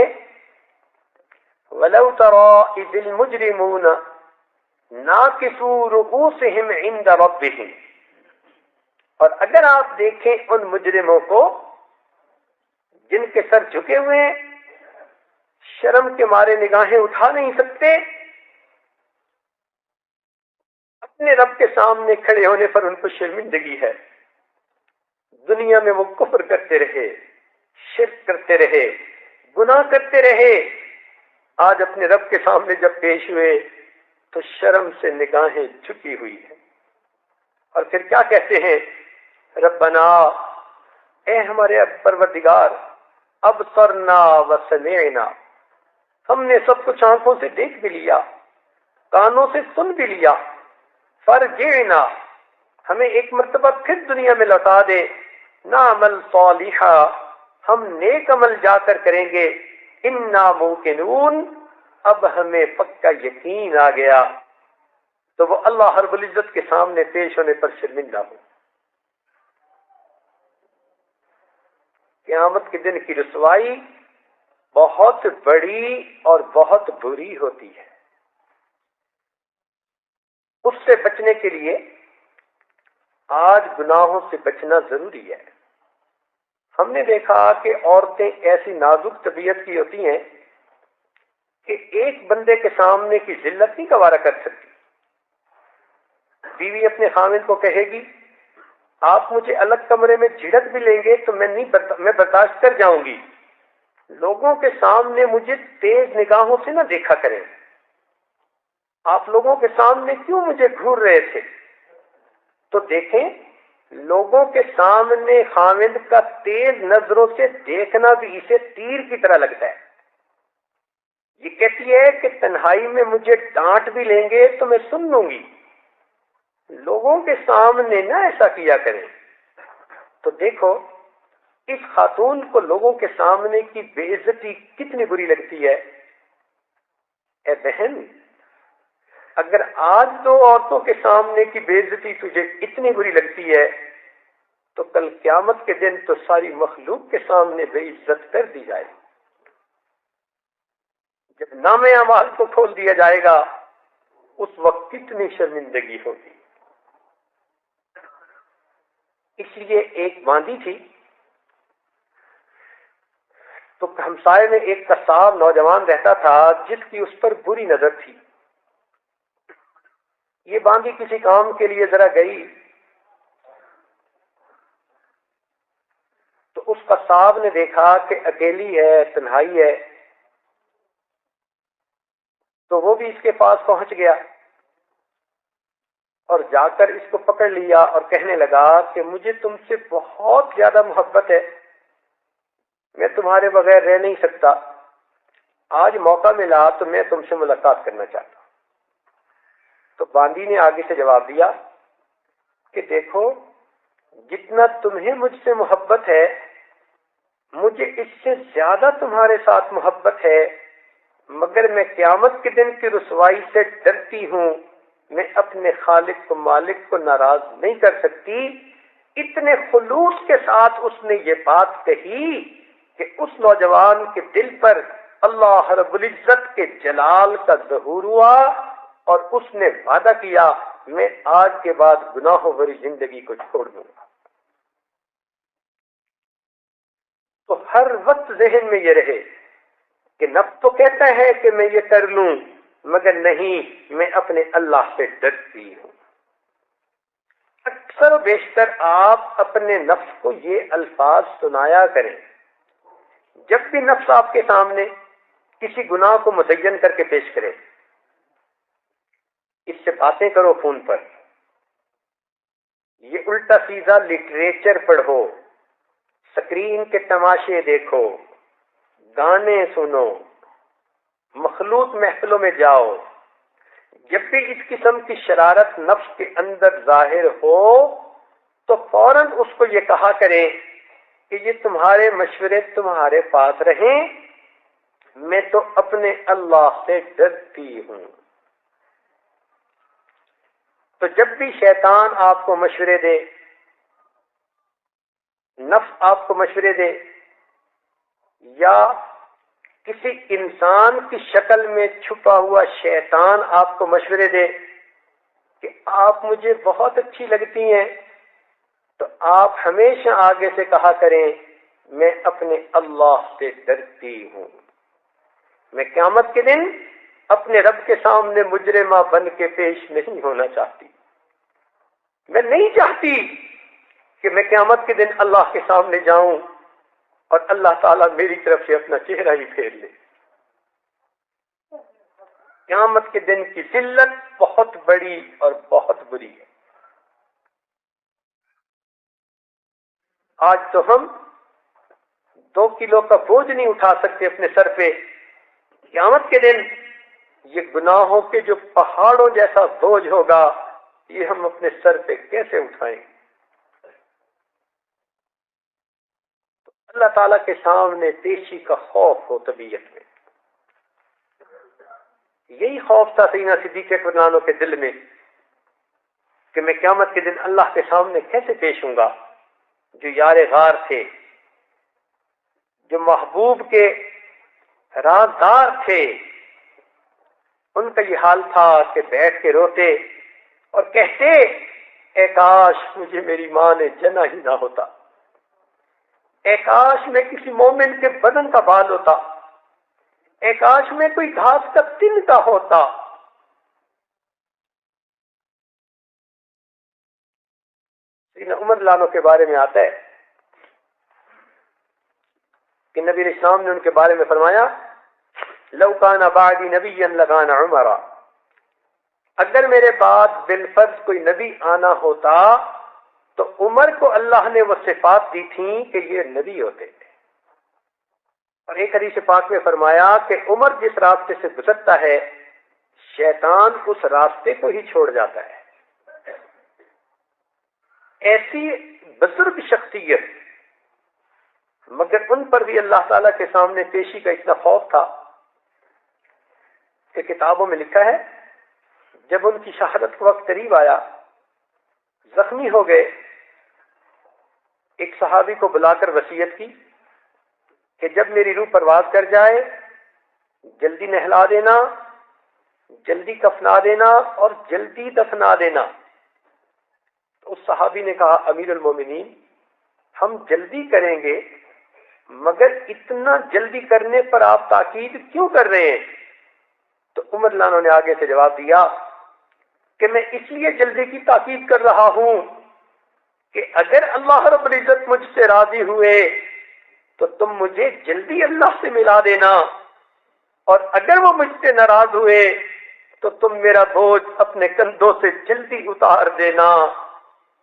وَلَوْ تَرَىٰ إِذِ الْمُجْرِمُونَ نَاكِسُو رُءُوسِهِمْ عِنْدَ رَبِّهِمْ، اور اگر آپ دیکھیں ان مجرموں کو جن کے سر جھکے ہوئے ہیں، شرم کے مارے نگاہیں اٹھا نہیں سکتے، اپنے رب کے سامنے کھڑے ہونے پر ان کو شرمندگی ہے۔ دنیا میں وہ کفر کرتے رہے، شرک کرتے رہے، گناہ کرتے رہے، آج اپنے رب کے سامنے جب پیش ہوئے تو شرم سے نگاہیں جھکی ہوئی ہیں، اور پھر کیا کہتے ہیں؟ ربنا، اے ہمارے پروردگار، ابصرنا وسمعنا، ہم نے سب کچھ آنکھوں سے دیکھ بھی لیا، کانوں سے سن بھی لیا، فرجعنا، ہمیں ایک مرتبہ پھر دنیا میں لوٹا دے، نعمل صالحا، ہم نیک عمل جا کر کریں گے، انا موقنون، اب ہمیں پکا یقین آ گیا۔ تو وہ اللہ رب العزت کے سامنے پیش ہونے پر شرمندہ ہو۔ قیامت کے دن کی رسوائی بہت بڑی اور بہت بری ہوتی ہے. اس سے بچنے کے لیے آج گناہوں سے بچنا ضروری ہے. ہم نے دیکھا کہ عورتیں ایسی نازک طبیعت کی ہوتی ہیں کہ ایک بندے کے سامنے کی ذلت نہیں گوارا کر سکتی. بیوی اپنے خاوند کو کہے گی آپ مجھے الگ کمرے میں جھڑک بھی لیں گے تو میں برداشت کر جاؤں گی، لوگوں کے سامنے مجھے تیز نگاہوں سے نہ دیکھا کریں. آپ لوگوں کے سامنے کیوں مجھے گھور رہے تھے؟ تو دیکھیں، لوگوں کے سامنے خاوند کا تیز نظروں سے دیکھنا بھی اسے تیر کی طرح لگتا ہے. یہ کہتی ہے کہ تنہائی میں مجھے ڈانٹ بھی لیں گے تو میں سن لوں گی، لوگوں کے سامنے نہ ایسا کیا کریں. تو دیکھو اس خاتون کو لوگوں کے سامنے کی بے عزتی کتنی بری لگتی ہے. اے بہن، اگر آج دو عورتوں کے سامنے کی بے عزتی تجھے اتنی بری لگتی ہے تو کل قیامت کے دن تو ساری مخلوق کے سامنے بے عزت کر دی جائے. جب نام اعمال کو کھول دیا جائے گا اس وقت کتنی شرمندگی ہوگی. اس لیے ایک باندھی تھی تو ہمسائے میں ایک قصاب نوجوان رہتا تھا جس کی اس پر بری نظر تھی. یہ باندھی کسی کام کے لیے ذرا گئی تو اس قصاب نے دیکھا کہ اکیلی ہے، تنہائی ہے، تو وہ بھی اس کے پاس پہنچ گیا اور جا کر اس کو پکڑ لیا اور کہنے لگا کہ مجھے تم سے بہت زیادہ محبت ہے، میں تمہارے بغیر رہ نہیں سکتا، آج موقع ملا تو میں تم سے ملاقات کرنا چاہتا ہوں. تو باندی نے آگے سے جواب دیا کہ دیکھو، جتنا تمہیں مجھ سے محبت ہے مجھے اس سے زیادہ تمہارے ساتھ محبت ہے، مگر میں قیامت کے دن کی رسوائی سے ڈرتی ہوں، میں اپنے خالق کو مالک کو ناراض نہیں کر سکتی. اتنے خلوص کے ساتھ اس نے یہ بات کہی کہ اس نوجوان کے دل پر اللہ رب العزت کے جلال کا ظہور ہوا اور اس نے وعدہ کیا میں آج کے بعد گناہوں بھری زندگی کو چھوڑ دوں گا. تو ہر وقت ذہن میں یہ رہے کہ نفس تو کہتا ہے کہ میں یہ کر لوں، مگر نہیں، میں اپنے اللہ سے ڈرتی ہوں. اکثر و بیشتر آپ اپنے نفس کو یہ الفاظ سنایا کریں. جب بھی نفس آپ کے سامنے کسی گناہ کو مزین کر کے پیش کرے، اس سے باتیں کرو فون پر، یہ الٹا سیدھا لٹریچر پڑھو، سکرین کے تماشے دیکھو، گانے سنو، مخلوط محفلوں میں جاؤ. جب بھی اس قسم کی شرارت نفس کے اندر ظاہر ہو تو فوراً اس کو یہ کہا کریں کہ یہ تمہارے مشورے تمہارے پاس رہیں، میں تو اپنے اللہ سے ڈرتی ہوں. تو جب بھی شیطان آپ کو مشورے دے، نفس آپ کو مشورے دے، یا کسی انسان کی شکل میں چھپا ہوا شیطان آپ کو مشورے دے کہ آپ مجھے بہت اچھی لگتی ہیں، تو آپ ہمیشہ آگے سے کہا کریں میں اپنے اللہ سے ڈرتی ہوں، میں قیامت کے دن اپنے رب کے سامنے مجرمہ بن کے پیش نہیں ہونا چاہتی. میں نہیں چاہتی کہ میں قیامت کے دن اللہ کے سامنے جاؤں اور اللہ تعالیٰ میری طرف سے اپنا چہرہ ہی پھیر لے. قیامت کے دن کی ذلت بہت بڑی اور بہت بری ہے. آج تو ہم 2 کلو کا بوجھ نہیں اٹھا سکتے اپنے سر پہ. قیامت کے دن یہ گناہوں کے جو پہاڑوں جیسا بوجھ ہوگا یہ ہم اپنے سر پہ کیسے اٹھائیں گے؟ اللہ تعالیٰ کے سامنے پیشی کا خوف ہو طبیعت میں. یہی خوف تھا سیدنا صدیق اکبر کے دل میں کہ میں قیامت کے دن اللہ کے سامنے کیسے پیش ہوں گا. جو یار غار تھے، جو محبوب کے رازدار تھے، ان کا یہ حال تھا کہ بیٹھ کے روتے اور کہتے اے کاش مجھے میری ماں نے جنا ہی نہ ہوتا، اے کاش میں کسی مومن کے بدن کا بال ہوتا، اے کاش میں کوئی گھاس کا تن کا ہوتا۔ سیدنا عمر لانو کے بارے میں آتا ہے کہ نبی علیہ السلام نے ان کے بارے میں فرمایا لو کان بعدی نبی لکان عمر، اگر میرے بعد بالفرض کوئی نبی آنا ہوتا تو عمر کو اللہ نے وہ صفات دی تھیں کہ یہ نبی ہوتے تھے۔ اور ایک حدیث پاک میں فرمایا کہ عمر جس راستے سے گزرتا ہے شیطان اس راستے کو ہی چھوڑ جاتا ہے۔ ایسی بزرگ شخصیت، مگر ان پر بھی اللہ تعالیٰ کے سامنے پیشی کا اتنا خوف تھا کہ کتابوں میں لکھا ہے جب ان کی شہادت کا وقت قریب آیا، زخمی ہو گئے، ایک صحابی کو بلا کر وصیت کی کہ جب میری روح پرواز کر جائے جلدی نہلا دینا، جلدی کفنا دینا اور جلدی دفنا دینا۔ تو اس صحابی نے کہا امیر المومنین ہم جلدی کریں گے، مگر اتنا جلدی کرنے پر آپ تاکید کیوں کر رہے ہیں؟ تو عمر لانو نے آگے سے جواب دیا کہ میں اس لیے جلدی کی تاکید کر رہا ہوں کہ اگر اللہ رب العزت مجھ سے راضی ہوئے تو تم مجھے جلدی اللہ سے ملا دینا، اور اگر وہ مجھ سے ناراض ہوئے تو تم میرا بوجھ اپنے کندھوں سے جلدی اتار دینا۔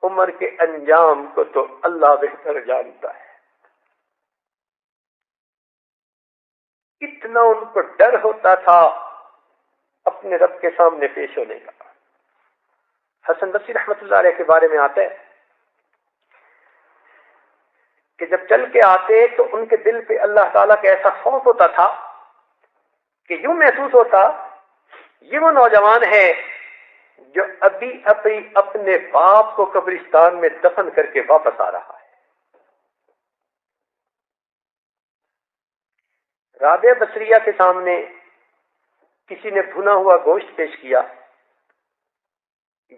عمر کے انجام کو تو اللہ بہتر جانتا ہے۔ اتنا ان کو ڈر ہوتا تھا اپنے رب کے سامنے پیش ہونے کا۔ حسن بصری رحمۃ اللہ علیہ کے بارے میں آتا ہے کہ جب چل کے آتے تو ان کے دل پہ اللہ تعالیٰ کا ایسا خوف ہوتا تھا کہ یوں محسوس ہوتا یہ وہ نوجوان ہے جو ابھی اپنے باپ کو قبرستان میں دفن کر کے واپس آ رہا ہے۔ رابعہ بصریہ کے سامنے کسی نے بھنا ہوا گوشت پیش کیا،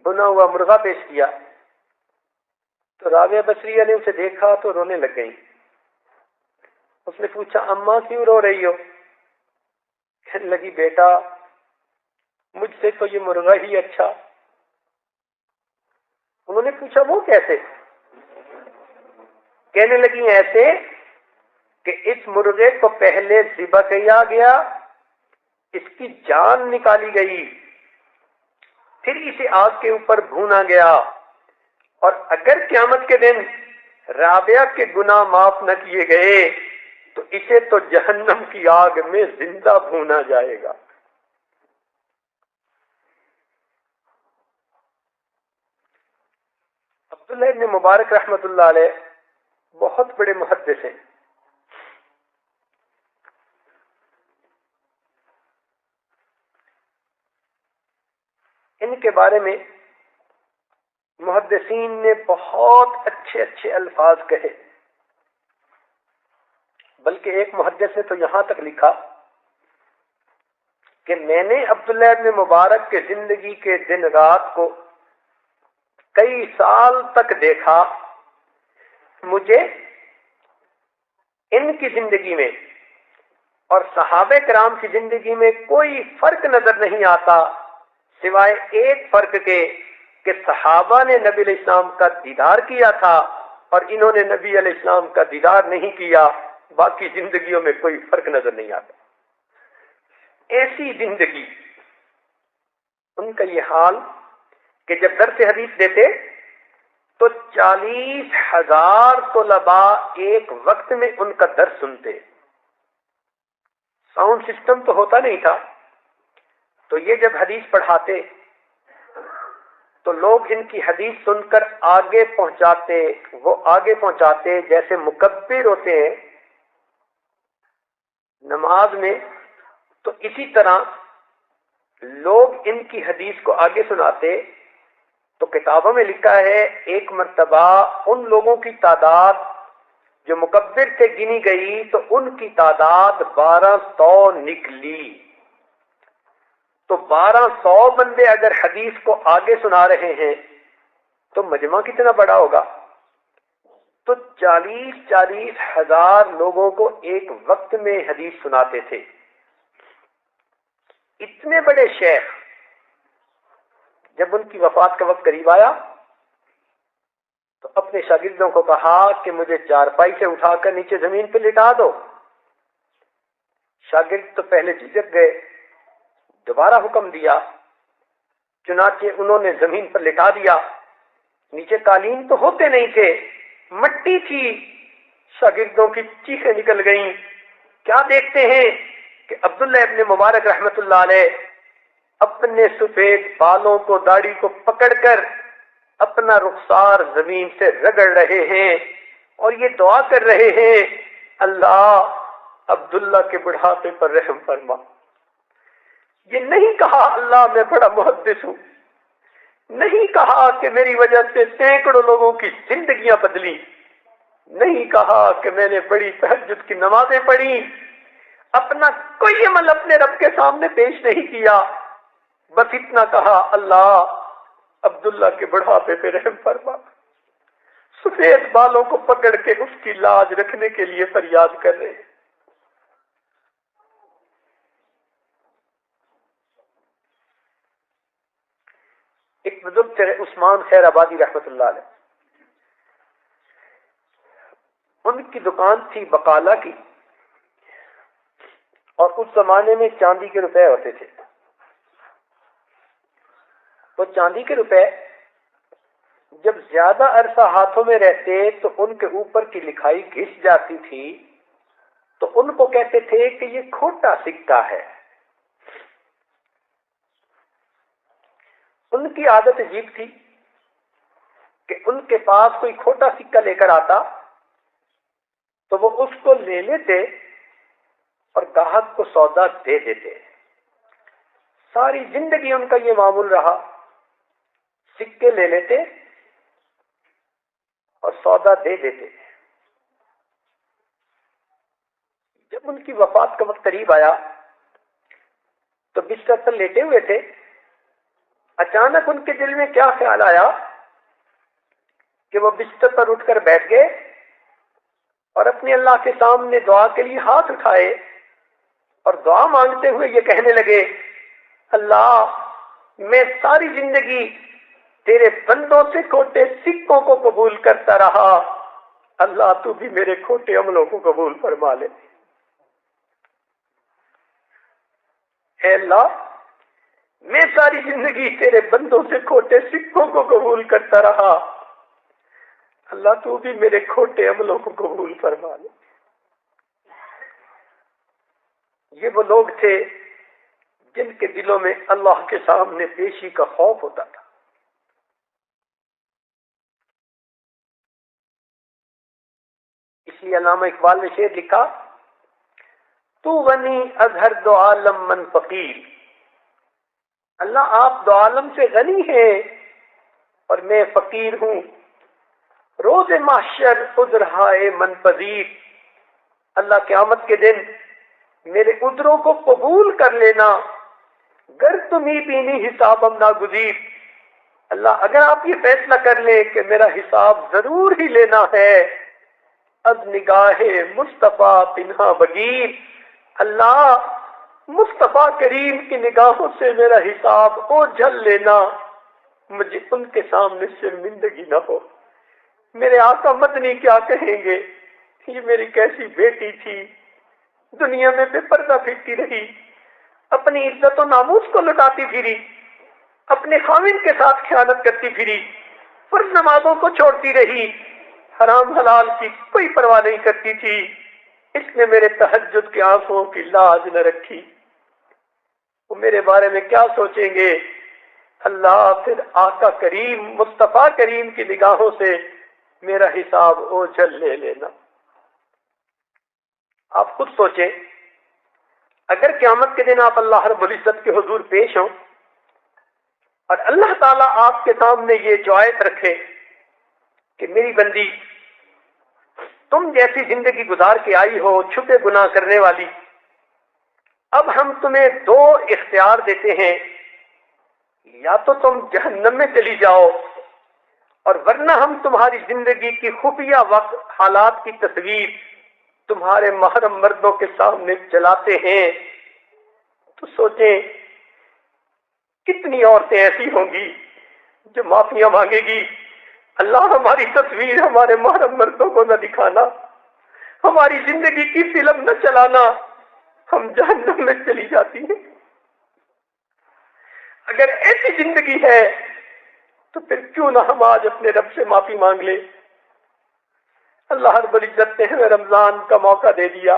بنا ہوا مرغا پیش کیا، تو رابعہ بصریہ نے اسے دیکھا تو رونے لگ گئی۔ اس نے پوچھا اماں کیوں رو رہی ہو؟ کہنے لگی بیٹا مجھ سے تو یہ مرغا ہی اچھا۔ انہوں نے پوچھا وہ کیسے؟ کہنے لگی ایسے کہ اس مرغے کو پہلے ذبح کیا گیا، اس کی جان نکالی گئی، پھر اسے آگ کے اوپر بھونا گیا، اور اگر قیامت کے دن رابعہ کے گناہ معاف نہ کیے گئے تو اسے تو جہنم کی آگ میں زندہ بھونا جائے گا۔ عبداللہ ابن مبارک رحمت اللہ علیہ بہت بڑے محدث ہیں۔ ان کے بارے میں محدثین نے بہت اچھے اچھے الفاظ کہے، بلکہ ایک محدث نے تو یہاں تک لکھا کہ میں نے عبداللہ ابن مبارک کے زندگی کے دن رات کو کئی سال تک دیکھا، مجھے ان کی زندگی میں اور صحابہ کرام کی زندگی میں کوئی فرق نظر نہیں آتا سوائے ایک فرق کے کہ صحابہ نے نبی علیہ السلام کا دیدار کیا تھا اور انہوں نے نبی علیہ السلام کا دیدار نہیں کیا، باقی زندگیوں میں کوئی فرق نظر نہیں آتا۔ ایسی زندگی، ان کا یہ حال کہ جب درس حدیث دیتے تو 40,000 طلباء ایک وقت میں ان کا درس سنتے۔ ساؤنڈ سسٹم تو ہوتا نہیں تھا، تو یہ جب حدیث پڑھاتے تو لوگ ان کی حدیث سن کر آگے پہنچاتے، وہ آگے پہنچاتے جیسے مکبر ہوتے ہیں نماز میں، تو اسی طرح لوگ ان کی حدیث کو آگے سناتے۔ تو کتابوں میں لکھا ہے ایک مرتبہ ان لوگوں کی تعداد جو مکبر سے گنی گئی تو ان کی تعداد 1200 نکلی. تو 1200 بندے اگر حدیث کو آگے سنا رہے ہیں تو مجمع کتنا بڑا ہوگا؟ تو 40 ہزار لوگوں کو ایک وقت میں حدیث سناتے تھے. اتنے بڑے شیخ جب ان کی وفات کا وقت قریب آیا تو اپنے شاگردوں کو کہا کہ مجھے چارپائی سے اٹھا کر نیچے زمین پہ لٹا دو. شاگرد تو پہلے جھجک گئے، دوبارہ حکم دیا، چنانچہ انہوں نے زمین پر لٹا دیا. نیچے قالین تو ہوتے نہیں تھے، مٹی تھی. شاگردوں کی چیخیں نکل گئیں. کیا دیکھتے ہیں کہ عبداللہ ابن مبارک رحمت اللہ علیہ اپنے سفید بالوں کو، داڑھی کو پکڑ کر اپنا رخسار زمین سے رگڑ رہے ہیں اور یہ دعا کر رہے ہیں، اللہ عبداللہ کے بڑھاپے پر رحم فرما. یہ نہیں کہا اللہ میں بڑا محدث ہوں، نہیں کہا کہ میری وجہ سے سینکڑوں لوگوں کی زندگیاں بدلی، نہیں کہا کہ میں نے بڑی تہجد کی نمازیں پڑھی. اپنا کوئی عمل اپنے رب کے سامنے پیش نہیں کیا، بس اتنا کہا اللہ عبداللہ کے بڑھاپے پہ رحم فرما. سفید بالوں کو پکڑ کے اس کی لاج رکھنے کے لیے فریاد کر رہے ہیں. ایک بزرگ تھے عثمان خیر آبادی رحمت اللہ علیہ، ان کی دکان تھی بقالہ کی، اور اس زمانے میں چاندی کے روپے ہوتے تھے. وہ چاندی کے روپے جب زیادہ عرصہ ہاتھوں میں رہتے تو ان کے اوپر کی لکھائی گھس جاتی تھی، تو ان کو کہتے تھے کہ یہ کھوٹا سکہ ہے. ان کی عادت عجیب تھی کہ ان کے پاس کوئی کھوٹا سکہ لے کر آتا تو وہ اس کو لے لیتے اور گاہک کو سودا دے دیتے. ساری زندگی ان کا یہ معمول رہا، سکے لے لیتے اور سودا دے دیتے. جب ان کی وفات کا وقت قریب آیا تو بستر پر لیٹے ہوئے تھے. اچانک ان کے دل میں کیا خیال آیا کہ وہ بستر پر اٹھ کر بیٹھ گئے اور اپنے اللہ کے سامنے دعا کے لیے ہاتھ اٹھائے اور دعا مانگتے ہوئے یہ کہنے لگے، اللہ میں ساری زندگی تیرے بندوں سے کھوٹے سکوں کو قبول کرتا رہا، اللہ تو بھی میرے کھوٹے عملوں کو قبول فرما لے. اے اللہ میں ساری زندگی تیرے بندوں سے کھوٹے سکوں کو قبول کرتا رہا، اللہ تو بھی میرے کھوٹے عملوں کو قبول فرما لے. یہ وہ لوگ تھے جن کے دلوں میں اللہ کے سامنے پیشی کا خوف ہوتا تھا. اس لیے علامہ اقبال نے شعر لکھا، تو غنی از ہر دو عالم من فقیر. اللہ آپ دو عالم سے غنی ہیں اور میں فقیر ہوں. روز محشر عذرہائے من پذیر. اللہ قیامت کے دن میرے عذروں کو قبول کر لینا، گر تمہیں بینی حسابم ناگزیر. اللہ اگر آپ یہ فیصلہ کر لیں کہ میرا حساب ضرور ہی لینا ہے، از نگاہ مصطفیٰ پنہا بگیر. اللہ مصطفیٰ کریم کی نگاہوں سے میرا حساب اوجھل لینا، مجھے ان کے سامنے شرمندگی نہ ہو. میرے آقا مدنی کیا کہیں گے، یہ میری کیسی بیٹی تھی، دنیا میں بے پردہ پھرتی رہی، اپنی عزت و ناموس کو لٹاتی پھری، اپنے خاوند کے ساتھ خیانت کرتی پھری، فرض نمازوں کو چھوڑتی رہی، حرام حلال کی کوئی پرواہ نہیں کرتی تھی. اس نے میرے تہجد کی آنکھوں کی لاج نہ رکھی. وہ میرے بارے میں کیا سوچیں گے. اللہ پھر آقا کریم مصطفیٰ کریم کی نگاہوں سے میرا حساب اوجھل لے لینا. آپ خود سوچیں، اگر قیامت کے دن آپ اللہ رب العزت کے حضور پیش ہوں اور اللہ تعالیٰ آپ کے سامنے یہ چوائس رکھے کہ میری بندی تم جیسی زندگی گزار کے آئی ہو چھپے گناہ کرنے والی، اب ہم تمہیں دو اختیار دیتے ہیں، یا تو تم جہنم میں چلی جاؤ، اور ورنہ ہم تمہاری زندگی کی خفیہ وقت حالات کی تصویر تمہارے محرم مردوں کے سامنے چلاتے ہیں۔ تو سوچیں کتنی عورتیں ایسی ہوں گی جو معافیاں مانگے گی، اللہ ہماری تصویر ہمارے محرم مردوں کو نہ دکھانا، ہماری زندگی کی فلم نہ چلانا، ہم جہنم میں چلی جاتی ہیں۔ اگر ایسی زندگی ہے تو پھر کیوں نہ ہم آج اپنے رب سے معافی مانگ لیں۔ اللہ رب العزت نے ہمیں رمضان کا موقع دے دیا،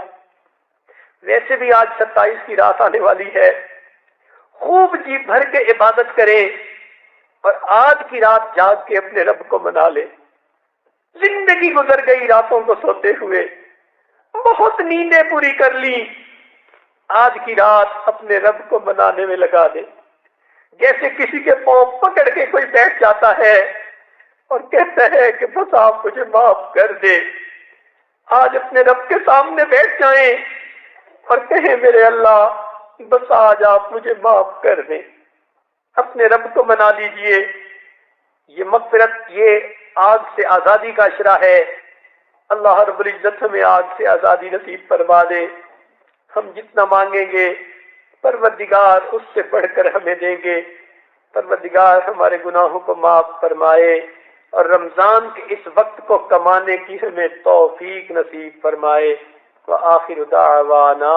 ویسے بھی آج 27 کی رات آنے والی ہے، خوب جی بھر کے عبادت کریں اور آج کی رات جاگ کے اپنے رب کو منا لیں۔ زندگی گزر گئی راتوں کو سوتے ہوئے، بہت نیندیں پوری کر لی، آج کی رات اپنے رب کو منانے میں لگا دیں۔ جیسے کسی کے پاؤں پکڑ کے کوئی بیٹھ جاتا ہے اور کہتا ہے کہ بس آپ مجھے معاف کر دے، آج اپنے رب کے سامنے بیٹھ جائیں اور کہیں میرے اللہ بس آج آپ مجھے معاف کر دیں، اپنے رب کو منا لیجئے۔ یہ مغفرت، یہ آگ سے آزادی کا اشرا ہے۔ اللہ رب العزت ہمیں آگ سے آزادی نصیب فرما دے۔ ہم جتنا مانگیں گے پروردگار اس سے بڑھ کر ہمیں دیں گے۔ پروردگار ہمارے گناہوں کو معاف فرمائے اور رمضان کے اس وقت کو کمانے کی ہمیں توفیق نصیب فرمائے۔ وآخر دعوانا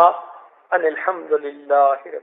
ان الحمد للہ رب